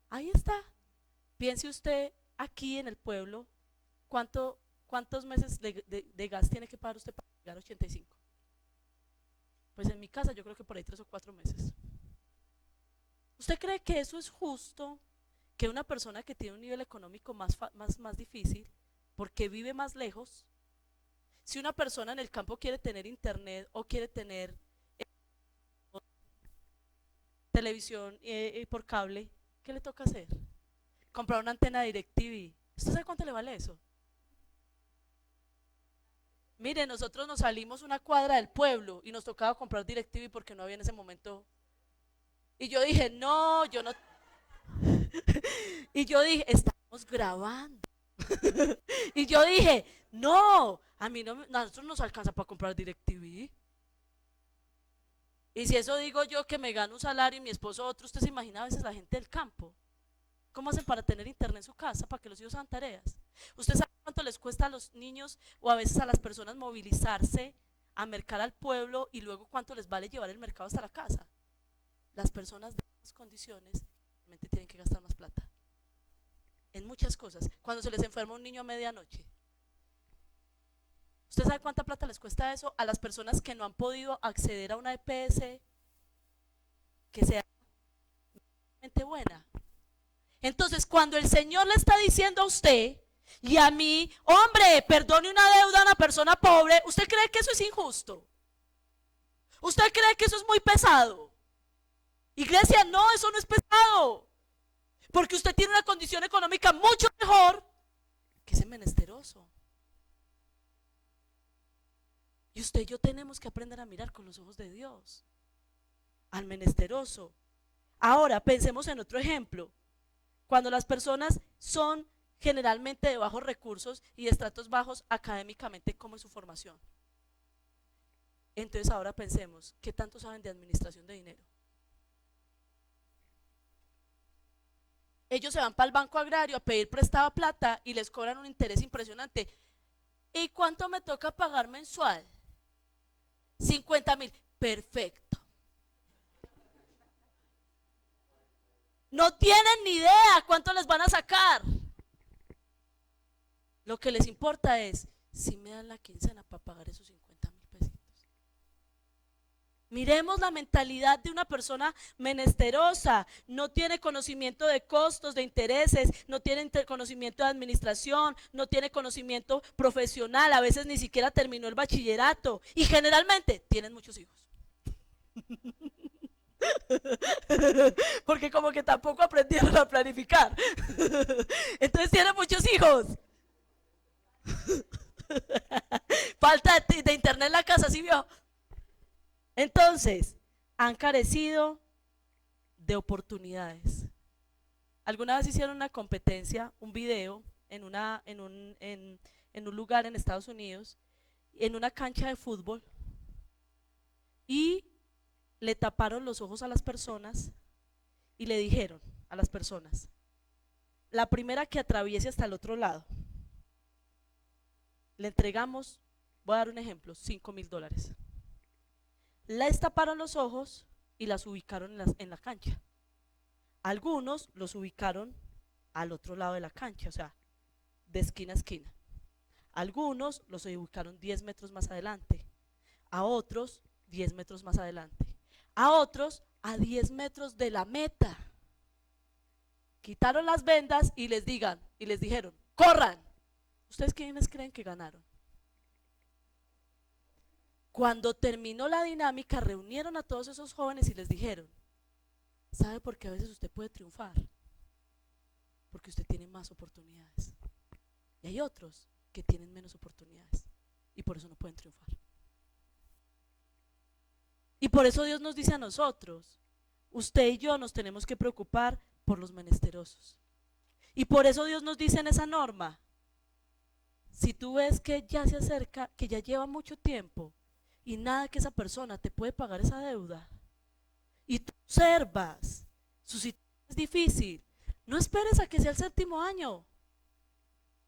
B: Ahí está. Piense usted aquí en el pueblo, ¿cuántos meses de gas tiene que pagar usted para llegar a 85? Pues en mi casa yo creo que por ahí 3 o 4 meses. ¿Usted cree que eso es justo? Que una persona que tiene un nivel económico más difícil, porque vive más lejos, si una persona en el campo quiere tener internet o quiere tener televisión por cable, ¿qué le toca hacer? Comprar una antena de DirecTV. ¿Usted sabe cuánto le vale eso? Mire, nosotros nos salimos una cuadra del pueblo y nos tocaba comprar DirecTV porque no había en ese momento. Y yo dije, no, yo no. Y yo dije, estamos grabando. Y yo dije, no, a mí no, a nosotros nos alcanza para comprar DirecTV. Y si eso digo yo que me gano un salario y mi esposo otro, usted se imagina a veces la gente del campo. ¿Cómo hacen para tener internet en su casa, para que los hijos hagan tareas? ¿Usted sabe cuánto les cuesta a los niños o a veces a las personas movilizarse a mercar al pueblo y luego cuánto les vale llevar el mercado hasta la casa? Las personas de esas condiciones realmente tienen que gastar más plata en muchas cosas. Cuando se les enferma un niño a medianoche, ¿Usted sabe cuánta plata les cuesta eso a las personas que no han podido acceder a una EPS que sea realmente buena? Entonces, cuando el Señor le está diciendo a usted y a mí, hombre, perdone una deuda a una persona pobre, ¿usted cree que eso es injusto? ¿Usted cree que eso es muy pesado? Iglesia, no, eso no es pesado. Porque usted tiene una condición económica mucho mejor que ese menesteroso. Y usted y yo tenemos que aprender a mirar con los ojos de Dios al menesteroso. Ahora, pensemos en otro ejemplo. Cuando las personas son generalmente de bajos recursos y de estratos bajos académicamente, como es su formación. Entonces ahora pensemos, ¿qué tanto saben de administración de dinero? Ellos se van para el banco agrario a pedir prestada plata y les cobran un interés impresionante. ¿Y cuánto me toca pagar mensual? 50,000. Perfecto. No tienen ni idea cuánto les van a sacar. Lo que les importa es si me dan la quincena para pagar esos 50,000 pesitos. Miremos la mentalidad de una persona menesterosa. No tiene conocimiento de costos, de intereses, no tiene conocimiento de administración, no tiene conocimiento profesional, a veces ni siquiera terminó el bachillerato y generalmente tienen muchos hijos. Porque como que tampoco aprendieron a planificar. Entonces tienen muchos hijos. Falta de internet en la casa, ¿sí vio? Entonces, han carecido de oportunidades. Alguna vez hicieron una competencia, un video, en un lugar en Estados Unidos, en una cancha de fútbol, y le taparon los ojos a las personas y le dijeron a las personas, la primera que atraviese hasta el otro lado, le entregamos, voy a dar un ejemplo, $5,000. Les taparon los ojos y las ubicaron en la cancha. Algunos los ubicaron al otro lado de la cancha, o sea, de esquina a esquina. Algunos los ubicaron 10 metros más adelante, a otros 10 metros más adelante, a otros a 10 metros de la meta. Quitaron las vendas y les dijeron, corran. ¿Ustedes quiénes creen que ganaron? Cuando terminó la dinámica, reunieron a todos esos jóvenes y les dijeron, ¿sabe por qué a veces usted puede triunfar? Porque usted tiene más oportunidades. Y hay otros que tienen menos oportunidades y por eso no pueden triunfar. Y por eso Dios nos dice a nosotros, usted y yo nos tenemos que preocupar por los menesterosos. Y por eso Dios nos dice en esa norma, si tú ves que ya se acerca, que ya lleva mucho tiempo y nada que esa persona te puede pagar esa deuda, y tú observas su situación es difícil, no esperes a que sea el 7º año,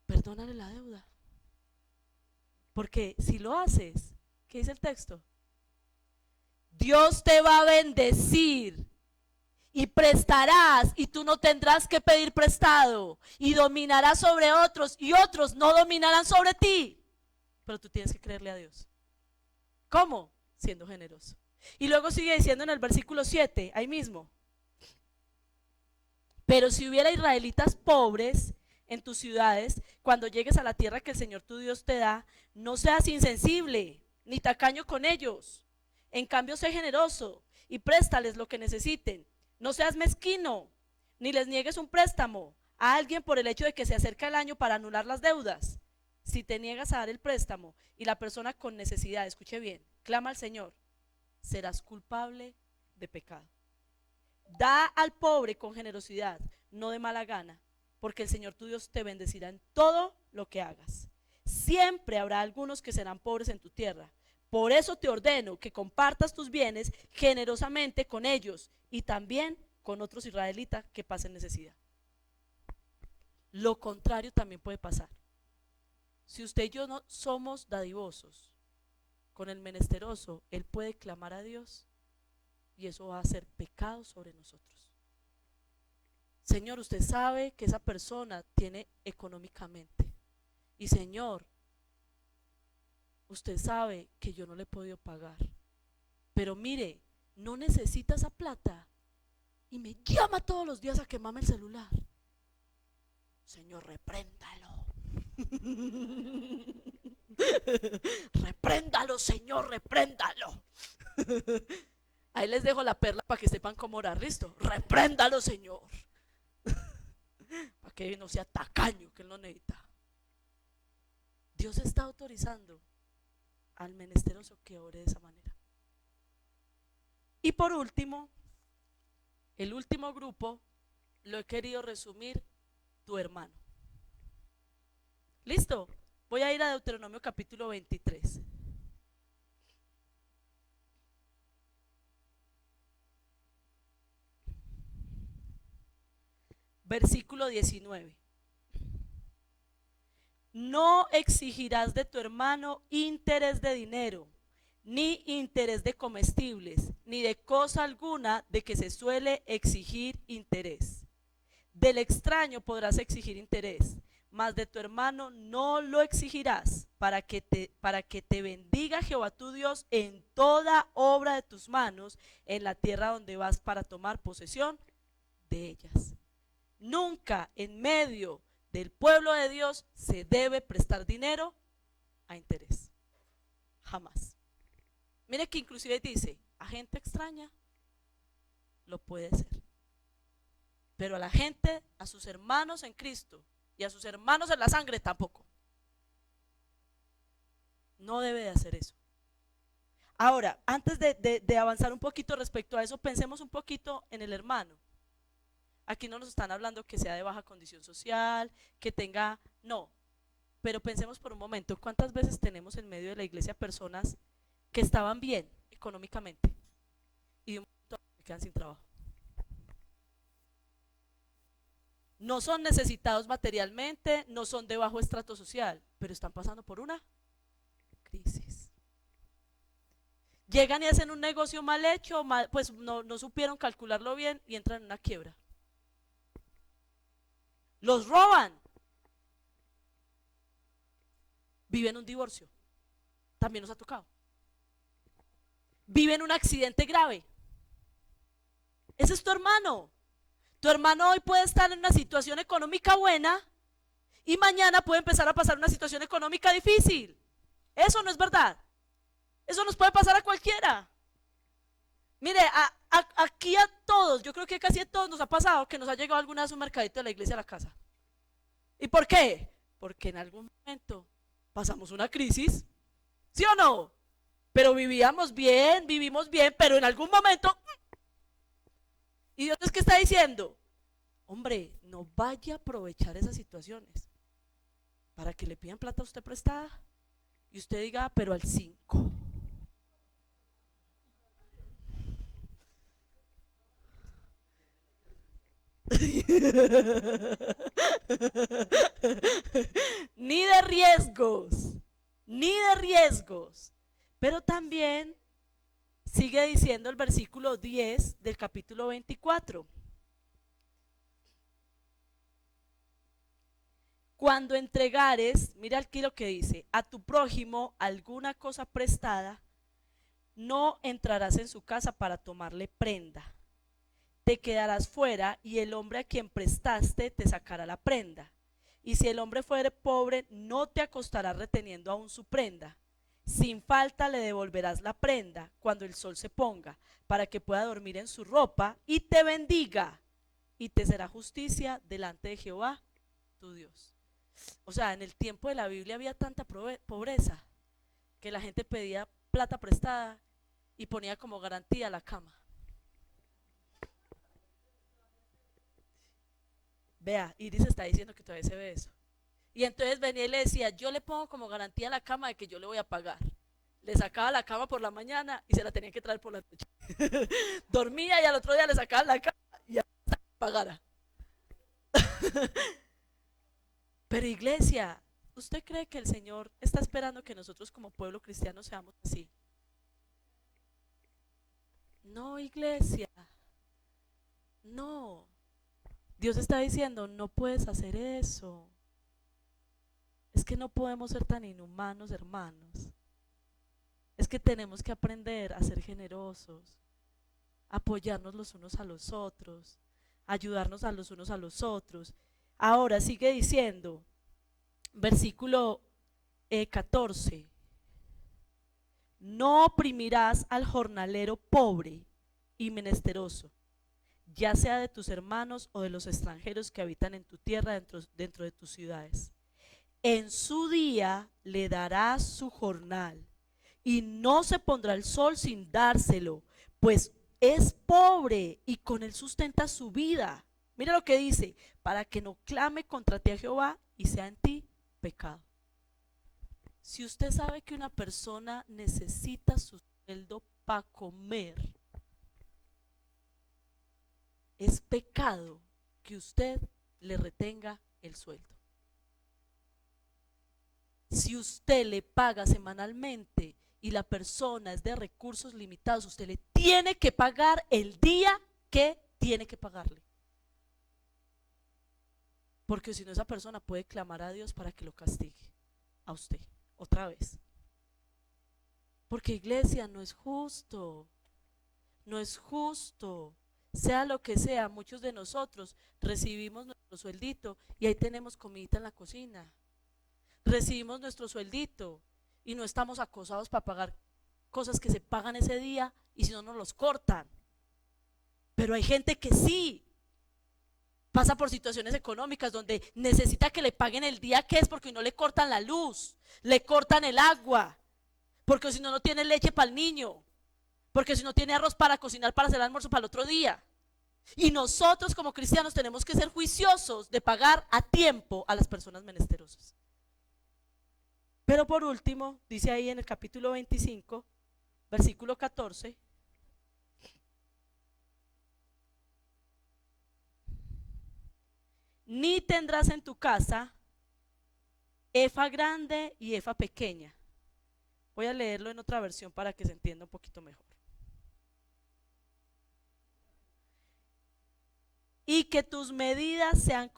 B: perdónale la deuda. Porque si lo haces, ¿qué dice el texto? Dios te va a bendecir y prestarás y tú no tendrás que pedir prestado y dominarás sobre otros y otros no dominarán sobre ti. Pero tú tienes que creerle a Dios. ¿Cómo? Siendo generoso. Y luego sigue diciendo en el versículo 7, ahí mismo. Pero si hubiera israelitas pobres en tus ciudades, cuando llegues a la tierra que el Señor tu Dios te da, no seas insensible ni tacaño con ellos. En cambio, sé generoso y préstales lo que necesiten. No seas mezquino, ni les niegues un préstamo a alguien por el hecho de que se acerca el año para anular las deudas. Si te niegas a dar el préstamo y la persona con necesidad, escuche bien, clama al Señor, serás culpable de pecado. Da al pobre con generosidad, no de mala gana, porque el Señor tu Dios te bendecirá en todo lo que hagas. Siempre habrá algunos que serán pobres en tu tierra. Por eso te ordeno que compartas tus bienes generosamente con ellos y también con otros israelitas que pasen necesidad. Lo contrario también puede pasar. Si usted y yo no somos dadivosos con el menesteroso, él puede clamar a Dios y eso va a ser pecado sobre nosotros. Señor, usted sabe que esa persona tiene económicamente y Señor, usted sabe que yo no le he podido pagar, pero mire, no necesita esa plata y me llama todos los días a quemarme el celular. Señor, repréndalo. Repréndalo, Señor, repréndalo. Ahí les dejo la perla para que sepan cómo orar, listo. Repréndalo, Señor. Para que no sea tacaño, que él no necesita. Dios está autorizando al menesteroso que ore de esa manera. Y por último, el último grupo lo he querido resumir: tu hermano. ¿Listo? Voy a ir a Deuteronomio capítulo 23. Versículo 19. No exigirás de tu hermano interés de dinero, ni interés de comestibles, ni de cosa alguna de que se suele exigir interés. Del extraño podrás exigir interés, mas de tu hermano no lo exigirás, para que te bendiga Jehová tu Dios en toda obra de tus manos, en la tierra donde vas para tomar posesión de ellas. Nunca en medio del pueblo de Dios se debe prestar dinero a interés. Jamás. Mire que inclusive dice, a gente extraña lo puede ser, pero a la gente, a sus hermanos en Cristo y a sus hermanos en la sangre tampoco. No debe de hacer eso. Ahora, antes de avanzar un poquito respecto a eso, pensemos un poquito en el hermano. Aquí no nos están hablando que sea de baja condición social, que tenga, no. Pero pensemos por un momento, ¿cuántas veces tenemos en medio de la iglesia personas que estaban bien económicamente y de un momento a otro quedan sin trabajo? No son necesitados materialmente, no son de bajo estrato social, pero están pasando por una crisis. Llegan y hacen un negocio mal hecho, pues no supieron calcularlo bien y entran en una quiebra. Los roban, viven un divorcio, también nos ha tocado. Viven un accidente grave. Ese es tu hermano. Tu hermano hoy puede estar en una situación económica buena y mañana puede empezar a pasar una situación económica difícil. Eso no es verdad. Eso nos puede pasar a cualquiera. Mire, aquí a todos, yo creo que casi a todos nos ha pasado que nos ha llegado alguna vez un mercadito de la iglesia a la casa. ¿Y por qué? Porque en algún momento pasamos una crisis, ¿sí o no? Pero vivíamos bien, vivimos bien, pero en algún momento... ¿Y Dios es que está diciendo? Hombre, no vaya a aprovechar esas situaciones para que le pidan plata a usted prestada y usted diga, pero al 5. Ni de riesgos, ni de riesgos. Pero también sigue diciendo el versículo 10 del capítulo 24. Cuando entregares, mira aquí lo que dice, a tu prójimo alguna cosa prestada, no entrarás en su casa para tomarle prenda. Te quedarás fuera y el hombre a quien prestaste te sacará la prenda. Y si el hombre fuere pobre, no te acostarás reteniendo aún su prenda. Sin falta le devolverás la prenda cuando el sol se ponga, para que pueda dormir en su ropa y te bendiga. Y te será justicia delante de Jehová, tu Dios. O sea, en el tiempo de la Biblia había tanta pobreza que la gente pedía plata prestada y ponía como garantía la cama. Vea, Iris está diciendo que todavía se ve eso. Y entonces venía y le decía, yo le pongo como garantía la cama de que yo le voy a pagar. Le sacaba la cama por la mañana y se la tenía que traer por la noche. Dormía y al otro día le sacaba la cama y ya pagara. Pero iglesia, ¿usted cree que el Señor está esperando que nosotros como pueblo cristiano seamos así? No, iglesia. No. Dios está diciendo, no puedes hacer eso. Es que no podemos ser tan inhumanos, hermanos. que tenemos que aprender a ser generosos, apoyarnos los unos a los otros, ayudarnos a los unos a los otros. Ahora sigue diciendo, versículo 14, no oprimirás al jornalero pobre y menesteroso, ya sea de tus hermanos o de los extranjeros que habitan en tu tierra dentro de tus ciudades. En su día le darás su jornal y no se pondrá el sol sin dárselo, pues es pobre y con él sustenta su vida. Mira lo que dice, para que no clame contra ti a Jehová y sea en ti pecado. Si usted sabe que una persona necesita su sueldo para comer, es pecado que usted le retenga el sueldo. Si usted le paga semanalmente y la persona es de recursos limitados, usted le tiene que pagar el día que tiene que pagarle. Porque si no, esa persona puede clamar a Dios para que lo castigue a usted otra vez. Porque iglesia, no es justo. No es justo. Sea lo que sea, muchos de nosotros recibimos nuestro sueldito y ahí tenemos comidita en la cocina. Recibimos nuestro sueldito y no estamos acosados para pagar cosas que se pagan ese día y si no nos los cortan. Pero hay gente que sí pasa por situaciones económicas donde necesita que le paguen el día que es, porque no le cortan la luz, le cortan el agua, porque si no, no tiene leche para el niño, porque si no tiene arroz para cocinar para hacer el almuerzo para el otro día. Y nosotros como cristianos tenemos que ser juiciosos de pagar a tiempo a las personas menesterosas. Pero por último, dice ahí en el capítulo 25, versículo 14, ni tendrás en tu casa efa grande y efa pequeña. Voy a leerlo en otra versión para que se entienda un poquito mejor. Y que tus medidas sean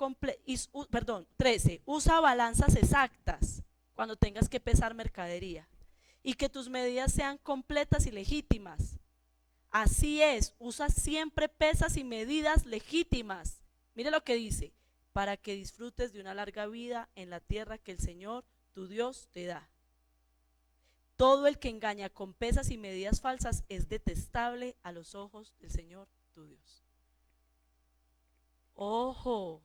B: 13, usa balanzas exactas cuando tengas que pesar mercadería, y que tus medidas sean completas y legítimas. Así es, usa siempre pesas y medidas legítimas. Mire lo que dice, para que disfrutes de una larga vida en la tierra que el Señor tu Dios te da. Todo el que engaña con pesas y medidas falsas es detestable a los ojos del Señor tu Dios. Ojo,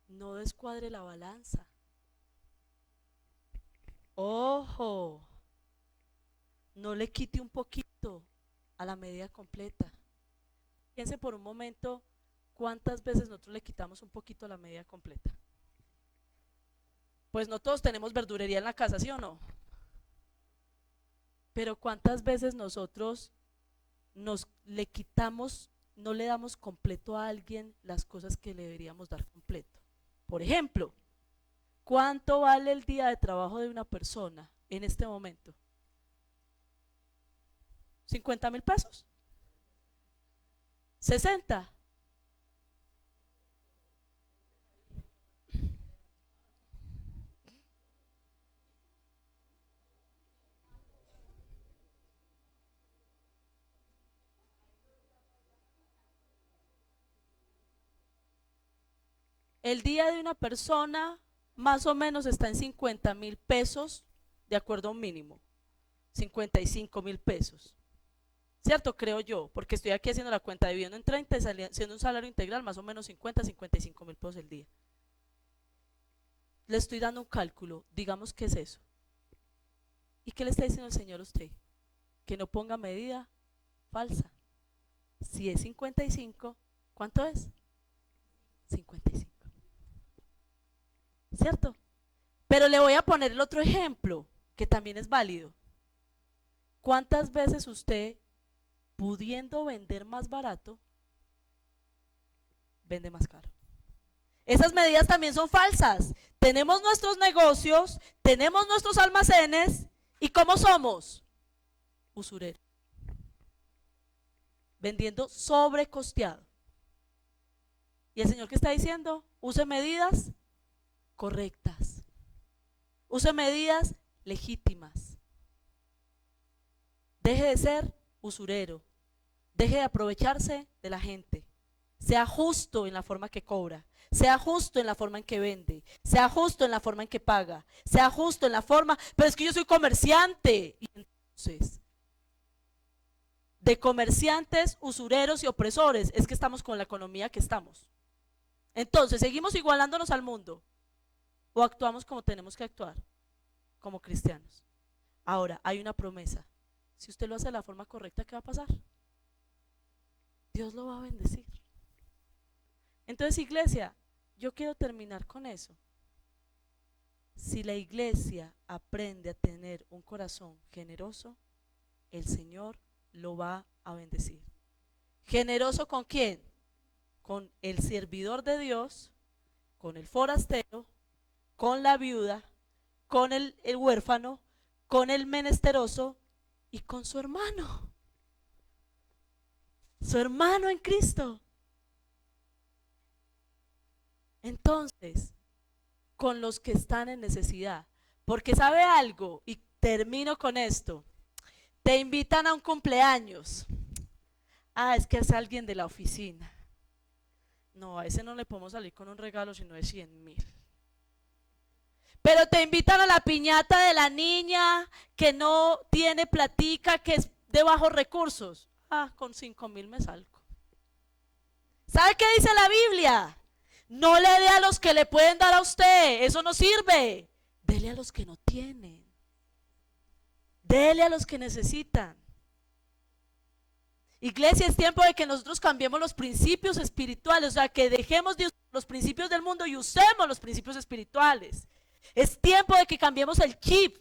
B: no descuadre la balanza. Ojo, no le quite un poquito a la medida completa. Piense por un momento cuántas veces nosotros le quitamos un poquito a la medida completa. Pues no todos tenemos verdurería en la casa, ¿sí o no? Pero cuántas veces nosotros le quitamos, no le damos completo a alguien las cosas que le deberíamos dar completo. Por ejemplo, ¿cuánto vale el día de trabajo de una persona en este momento? ¿50,000 pesos? ¿60? El día de una persona más o menos está en 50,000 pesos, de acuerdo a un mínimo, 55,000 pesos. ¿Cierto? Creo yo, porque estoy aquí haciendo la cuenta, dividiendo en 30 y siendo un salario integral más o menos 55,000 pesos el día. Le estoy dando un cálculo, digamos que es eso. ¿Y qué le está diciendo el Señor a usted? Que no ponga medida falsa. Si es 55, ¿cuánto es? 55. ¿Cierto? Pero le voy a poner el otro ejemplo, que también es válido. ¿Cuántas veces usted, pudiendo vender más barato, vende más caro? Esas medidas también son falsas. Tenemos nuestros negocios, tenemos nuestros almacenes, ¿y cómo somos? Usureros. Vendiendo sobrecosteado. ¿Y el Señor qué está diciendo? Use medidas correctas. Use medidas legítimas. Deje de ser usurero, deje de aprovecharse de la gente. Sea justo en la forma que cobra, sea justo en la forma en que vende, sea justo en la forma en que paga, sea justo en la forma, pero es que yo soy comerciante. Y entonces, de comerciantes, usureros y opresores, es que estamos con la economía que estamos. Entonces, ¿seguimos igualándonos al mundo o actuamos como tenemos que actuar, como cristianos? Ahora, hay una promesa. Si usted lo hace de la forma correcta, ¿qué va a pasar? Dios lo va a bendecir. Entonces, iglesia, yo quiero terminar con eso. Si la iglesia aprende a tener un corazón generoso, el Señor lo va a bendecir. ¿Generoso con quién? Con el servidor de Dios, con el forastero, con la viuda, con el huérfano, con el menesteroso y con su hermano en Cristo. Entonces, con los que están en necesidad, porque sabe algo, y termino con esto, te invitan a un cumpleaños. Es que es alguien de la oficina. No, a ese no le podemos salir con un regalo sino de 100,000. Pero te invitan a la piñata de la niña que no tiene platica, que es de bajos recursos. Con 5,000 me salgo. ¿Sabe qué dice la Biblia? No le dé a los que le pueden dar a usted, eso no sirve. Dele a los que no tienen. Dele a los que necesitan. Iglesia, es tiempo de que nosotros cambiemos los principios espirituales, o sea, que dejemos de usar los principios del mundo y usemos los principios espirituales. Es tiempo de que cambiemos el chip.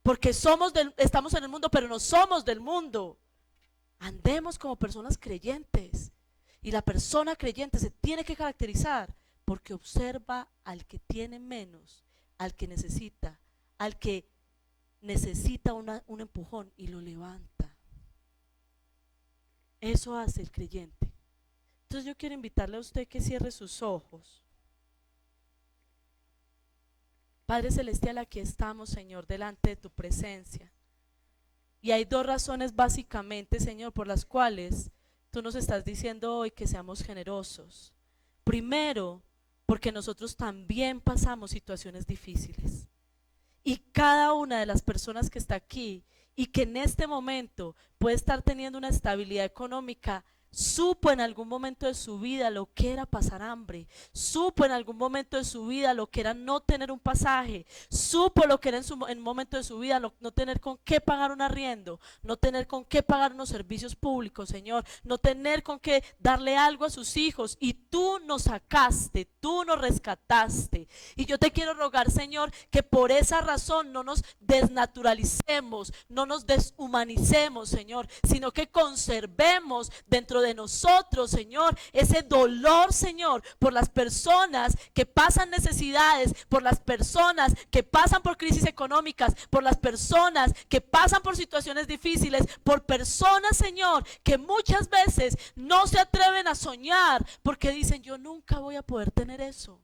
B: Porque estamos en el mundo, pero no somos del mundo. Andemos como personas creyentes. Y la persona creyente se tiene que caracterizar porque observa al que tiene menos, al que necesita un empujón y lo levanta. Eso hace el creyente. Entonces yo quiero invitarle a usted que cierre sus ojos. Padre Celestial, aquí estamos, Señor, delante de tu presencia. Y hay dos razones básicamente, Señor, por las cuales tú nos estás diciendo hoy que seamos generosos. Primero, porque nosotros también pasamos situaciones difíciles. Y cada una de las personas que está aquí y que en este momento puede estar teniendo una estabilidad económica, supo en algún momento de su vida lo que era pasar hambre, supo en algún momento de su vida lo que era no tener un pasaje, supo lo que era en un momento de su vida no tener con qué pagar un arriendo, no tener con qué pagar unos servicios públicos, Señor, no tener con qué darle algo a sus hijos, y tú nos sacaste, tú nos rescataste. Y yo te quiero rogar, Señor, que por esa razón no nos desnaturalicemos, no nos deshumanicemos, Señor, sino que conservemos dentro de nosotros, Señor, ese dolor, Señor, por las personas que pasan necesidades, por las personas que pasan por crisis económicas, por las personas que pasan por situaciones difíciles, por personas, Señor, que muchas veces no se atreven a soñar porque dicen: yo nunca voy a poder tener eso,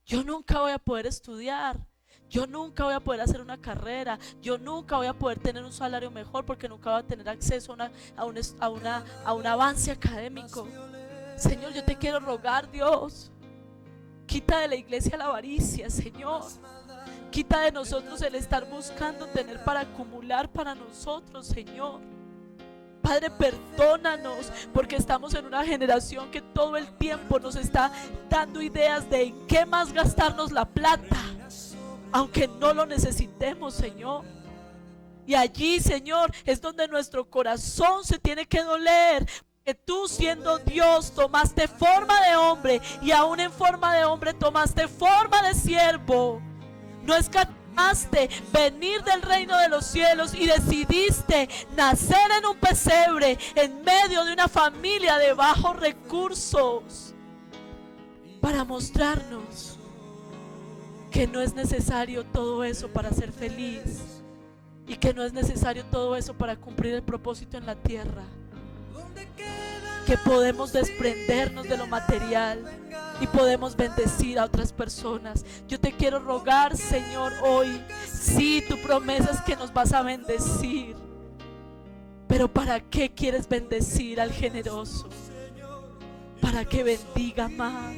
B: yo nunca voy a poder estudiar, yo nunca voy a poder hacer una carrera, yo nunca voy a poder tener un salario mejor porque nunca voy a tener acceso a un avance académico. Señor, yo te quiero rogar, Dios, quita de la iglesia la avaricia, Señor. Quita de nosotros el estar buscando tener para acumular para nosotros, Señor. Padre, perdónanos porque estamos en una generación que todo el tiempo nos está dando ideas de en qué más gastarnos la plata, aunque no lo necesitemos, Señor. Y allí, Señor, es donde nuestro corazón se tiene que doler, que tú, siendo Dios, tomaste forma de hombre, y aún en forma de hombre tomaste forma de siervo. No escatimaste venir del reino de los cielos y decidiste nacer en un pesebre en medio de una familia de bajos recursos para mostrarnos que no es necesario todo eso para ser feliz, y que no es necesario todo eso para cumplir el propósito en la tierra, que podemos desprendernos de lo material y podemos bendecir a otras personas. Yo te quiero rogar, Señor, hoy, Sí, tu promesa es que nos vas a bendecir. Pero ¿para qué quieres bendecir al generoso? Para que bendiga más.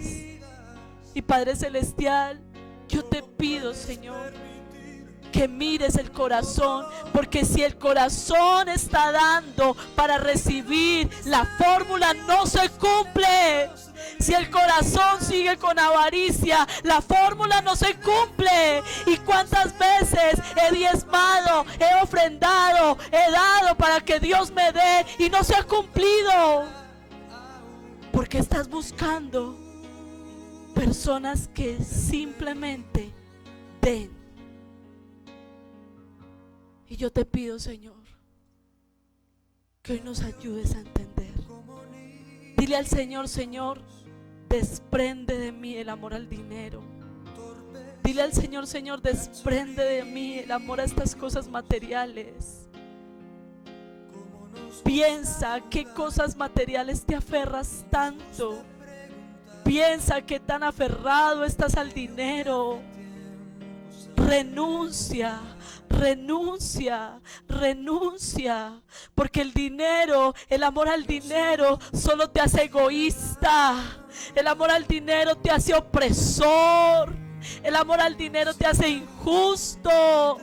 B: Y Padre Celestial, yo te pido, Señor, que mires el corazón, porque si el corazón está dando para recibir, la fórmula no se cumple. Si el corazón sigue con avaricia, la fórmula no se cumple. Y cuántas veces he diezmado, he ofrendado, he dado para que Dios me dé y no se ha cumplido. Porque estás buscando personas que simplemente den. Y yo te pido, Señor, que hoy nos ayudes a entender. Dile al Señor: Señor, desprende de mí el amor al dinero. Dile al Señor: Señor, desprende de mí el amor a estas cosas materiales. Piensa qué cosas materiales te aferras tanto. Piensa qué tan aferrado estás al dinero. Renuncia. Renuncia, renuncia, porque el dinero, el amor al dinero solo te hace egoísta. El amor al dinero te hace opresor. El amor al dinero te hace injusto.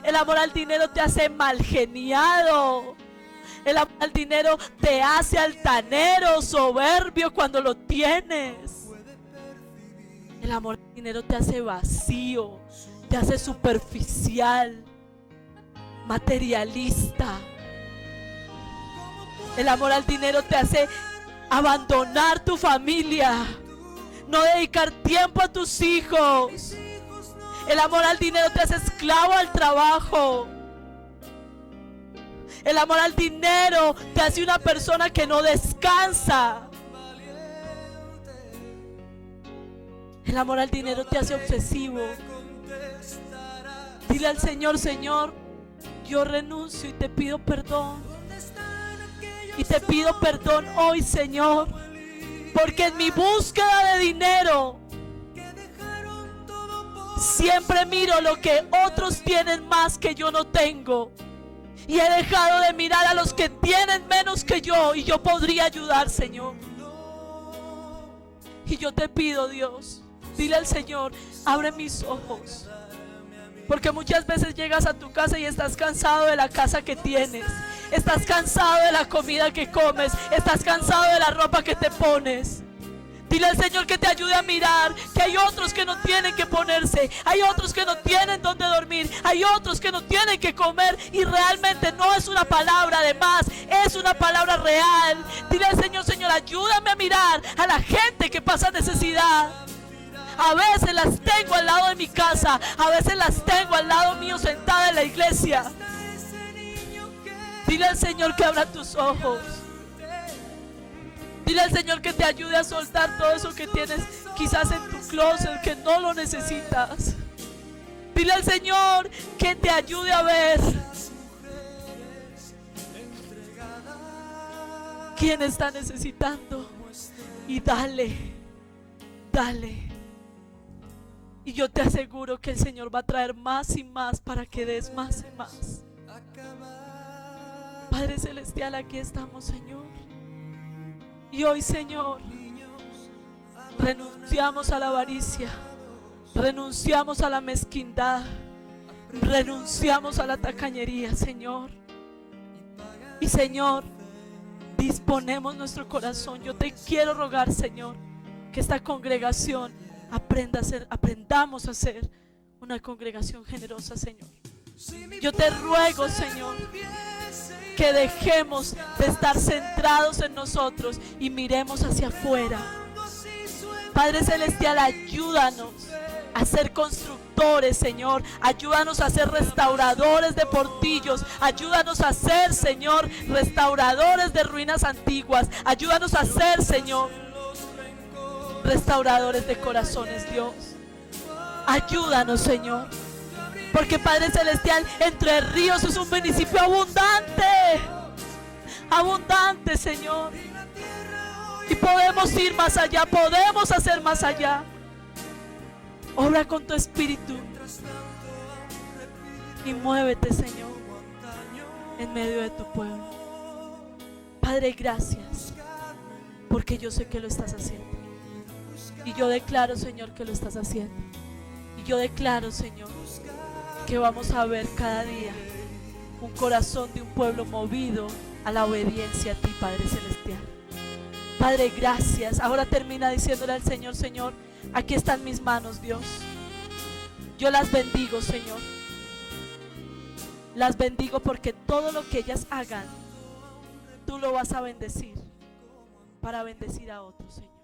B: El amor al dinero te hace malgeniado. El amor al dinero te hace altanero, soberbio cuando lo tienes. El amor al dinero te hace vacío, te hace superficial, materialista. El amor al dinero te hace abandonar tu familia, no dedicar tiempo a tus hijos. El amor al dinero te hace esclavo al trabajo. El amor al dinero te hace una persona que no descansa. El amor al dinero te hace obsesivo. Dile al Señor: Señor, yo renuncio y te pido perdón. Y te pido perdón hoy, Señor, porque en mi búsqueda de dinero siempre miro lo que otros tienen más que yo no tengo. Y he dejado de mirar a los que tienen menos que yo y yo podría ayudar, Señor. Y yo te pido, Dios, dile al Señor: abre mis ojos. Porque muchas veces llegas a tu casa y estás cansado de la casa que tienes. Estás cansado de la comida que comes. Estás cansado de la ropa que te pones. Dile al Señor que te ayude a mirar que hay otros que no tienen que ponerse. Hay otros que no tienen donde dormir. Hay otros que no tienen que comer. Y realmente no es una palabra de más, es una palabra real. Dile al Señor: Señor, ayúdame a mirar a la gente que pasa necesidad. A veces las tengo al lado de mi casa, a veces las tengo al lado mío sentada en la iglesia. Dile al Señor que abra tus ojos. Dile al Señor que te ayude a soltar todo eso que tienes quizás en tu closet, que no lo necesitas. Dile al Señor que te ayude a ver quién está necesitando. Y dale, dale. Y yo te aseguro que el Señor va a traer más y más para que des más y más. Padre Celestial, aquí estamos, Señor. Y hoy, Señor, renunciamos a la avaricia, renunciamos a la mezquindad, renunciamos a la tacañería, Señor. Y, Señor, disponemos nuestro corazón. Yo te quiero rogar, Señor, que esta congregación aprendamos a ser una congregación generosa, Señor. Yo te ruego, Señor, que dejemos de estar centrados en nosotros y miremos hacia afuera. Padre Celestial, ayúdanos a ser constructores, Señor. Ayúdanos a ser restauradores de portillos. Ayúdanos a ser, Señor, restauradores de ruinas antiguas. Ayúdanos a ser, Señor, restauradores de corazones, Dios. Ayúdanos, Señor. Porque, Padre Celestial, Entre Ríos es un municipio abundante. Abundante, Señor. Y podemos ir más allá, podemos hacer más allá. Obra con tu espíritu. y muévete, Señor, en medio de tu pueblo. Padre, gracias, porque yo sé que lo estás haciendo. Y yo declaro, Señor, que lo estás haciendo. Y yo declaro, Señor, que vamos a ver cada día un corazón de un pueblo movido a la obediencia a ti, Padre Celestial. Padre, gracias. Ahora termina diciéndole al Señor: Señor, aquí están mis manos, Dios. Yo las bendigo, Señor. Las bendigo porque todo lo que ellas hagan, tú lo vas a bendecir para bendecir a otros, Señor.